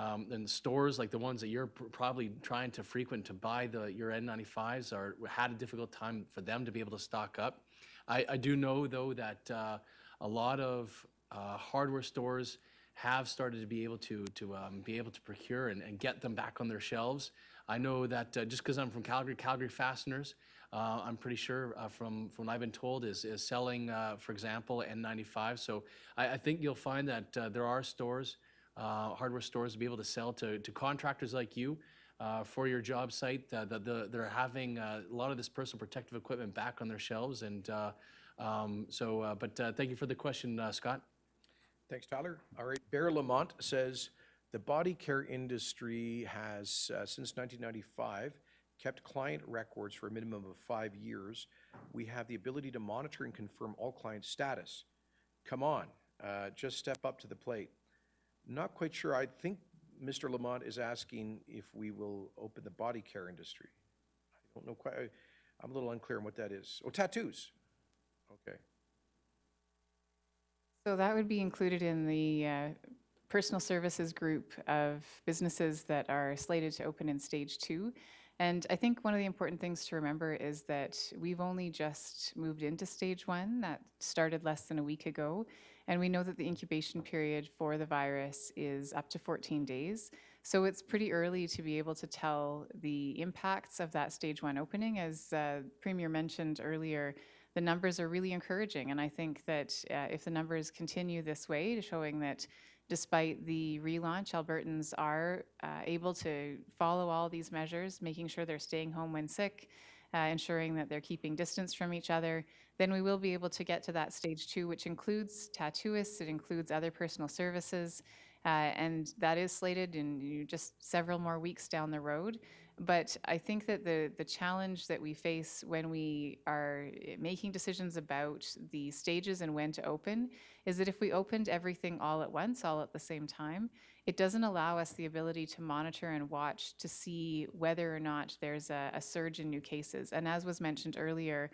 stores like the ones that you're probably trying to frequent to buy your N95s had a difficult time for them to be able to stock up. I do know, though, that a lot of hardware stores have started to be able to procure and get them back on their shelves. I know that just because I'm from Calgary Fasteners, I'm pretty sure from what I've been told is selling, for example, N95. So I think you'll find that there are stores, hardware stores, to be able to sell to contractors like you for your job site. They're having a lot of this personal protective equipment back on their shelves, and but thank you for the question, Scott. Thanks, Tyler. All right, Bear Lamont says, the body care industry has, since 1995, kept client records for a minimum of 5 years. We have the ability to monitor and confirm all client status. Come on, just step up to the plate. Not quite sure. I think Mr. Lamont is asking if we will open the body care industry. I don't know quite. I'm a little unclear on what that is. Oh, tattoos. Okay. So that would be included in the personal services group of businesses that are slated to open in stage 2. And I think one of the important things to remember is that we've only just moved into stage 1. That started less than a week ago. And we know that the incubation period for the virus is up to 14 days. So it's pretty early to be able to tell the impacts of that stage 1 opening. As Premier mentioned earlier, the numbers are really encouraging. And I think that if the numbers continue this way, showing that despite the relaunch, Albertans are able to follow all these measures, making sure they're staying home when sick, ensuring that they're keeping distance from each other, then we will be able to get to that stage 2, which includes tattooists, it includes other personal services, and that is slated in just several more weeks down the road. But I think that the challenge that we face when we are making decisions about the stages and when to open is that if we opened everything all at once, all at the same time, it doesn't allow us the ability to monitor and watch to see whether or not there's a surge in new cases. And as was mentioned earlier,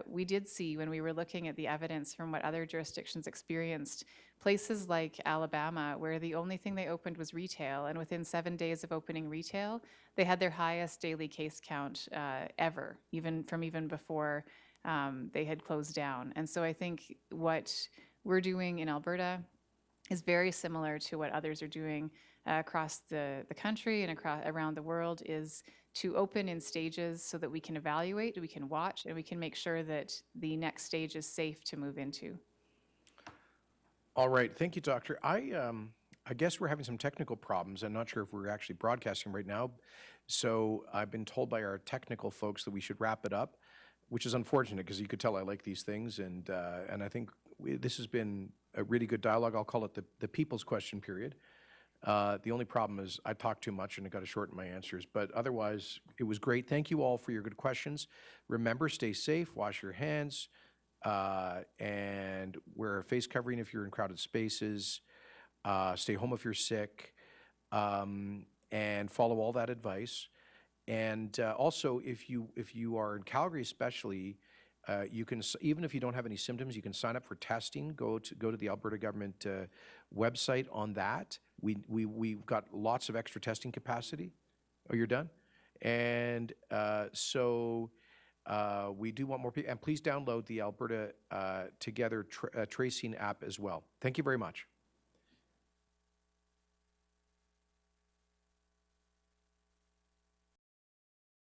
we did see when we were looking at the evidence from what other jurisdictions experienced, places like Alabama, where the only thing they opened was retail, and within 7 days of opening retail, they had their highest daily case count ever, even before they had closed down. And so I think what we're doing in Alberta is very similar to what others are doing across the country and around the world, is to open in stages so that we can evaluate, we can watch, and we can make sure that the next stage is safe to move into. All right, thank you, Doctor. I guess we're having some technical problems. I'm not sure if we're actually broadcasting right now. So I've been told by our technical folks that we should wrap it up, which is unfortunate because you could tell I like these things. And I think this has been a really good dialogue. I'll call it the people's question period. The only problem is I talked too much and I got to shorten my answers. But otherwise, it was great. Thank you all for your good questions. Remember, stay safe, wash your hands, and wear a face covering if you're in crowded spaces. Stay home if you're sick, and follow all that advice. And also, if you are in Calgary, especially, you can, even if you don't have any symptoms, you can sign up for testing. Go to the Alberta government website on that. We've got lots of extra testing capacity. Oh, you're done? And so we do want more people. And please download the Alberta Together tracing app as well. Thank you very much.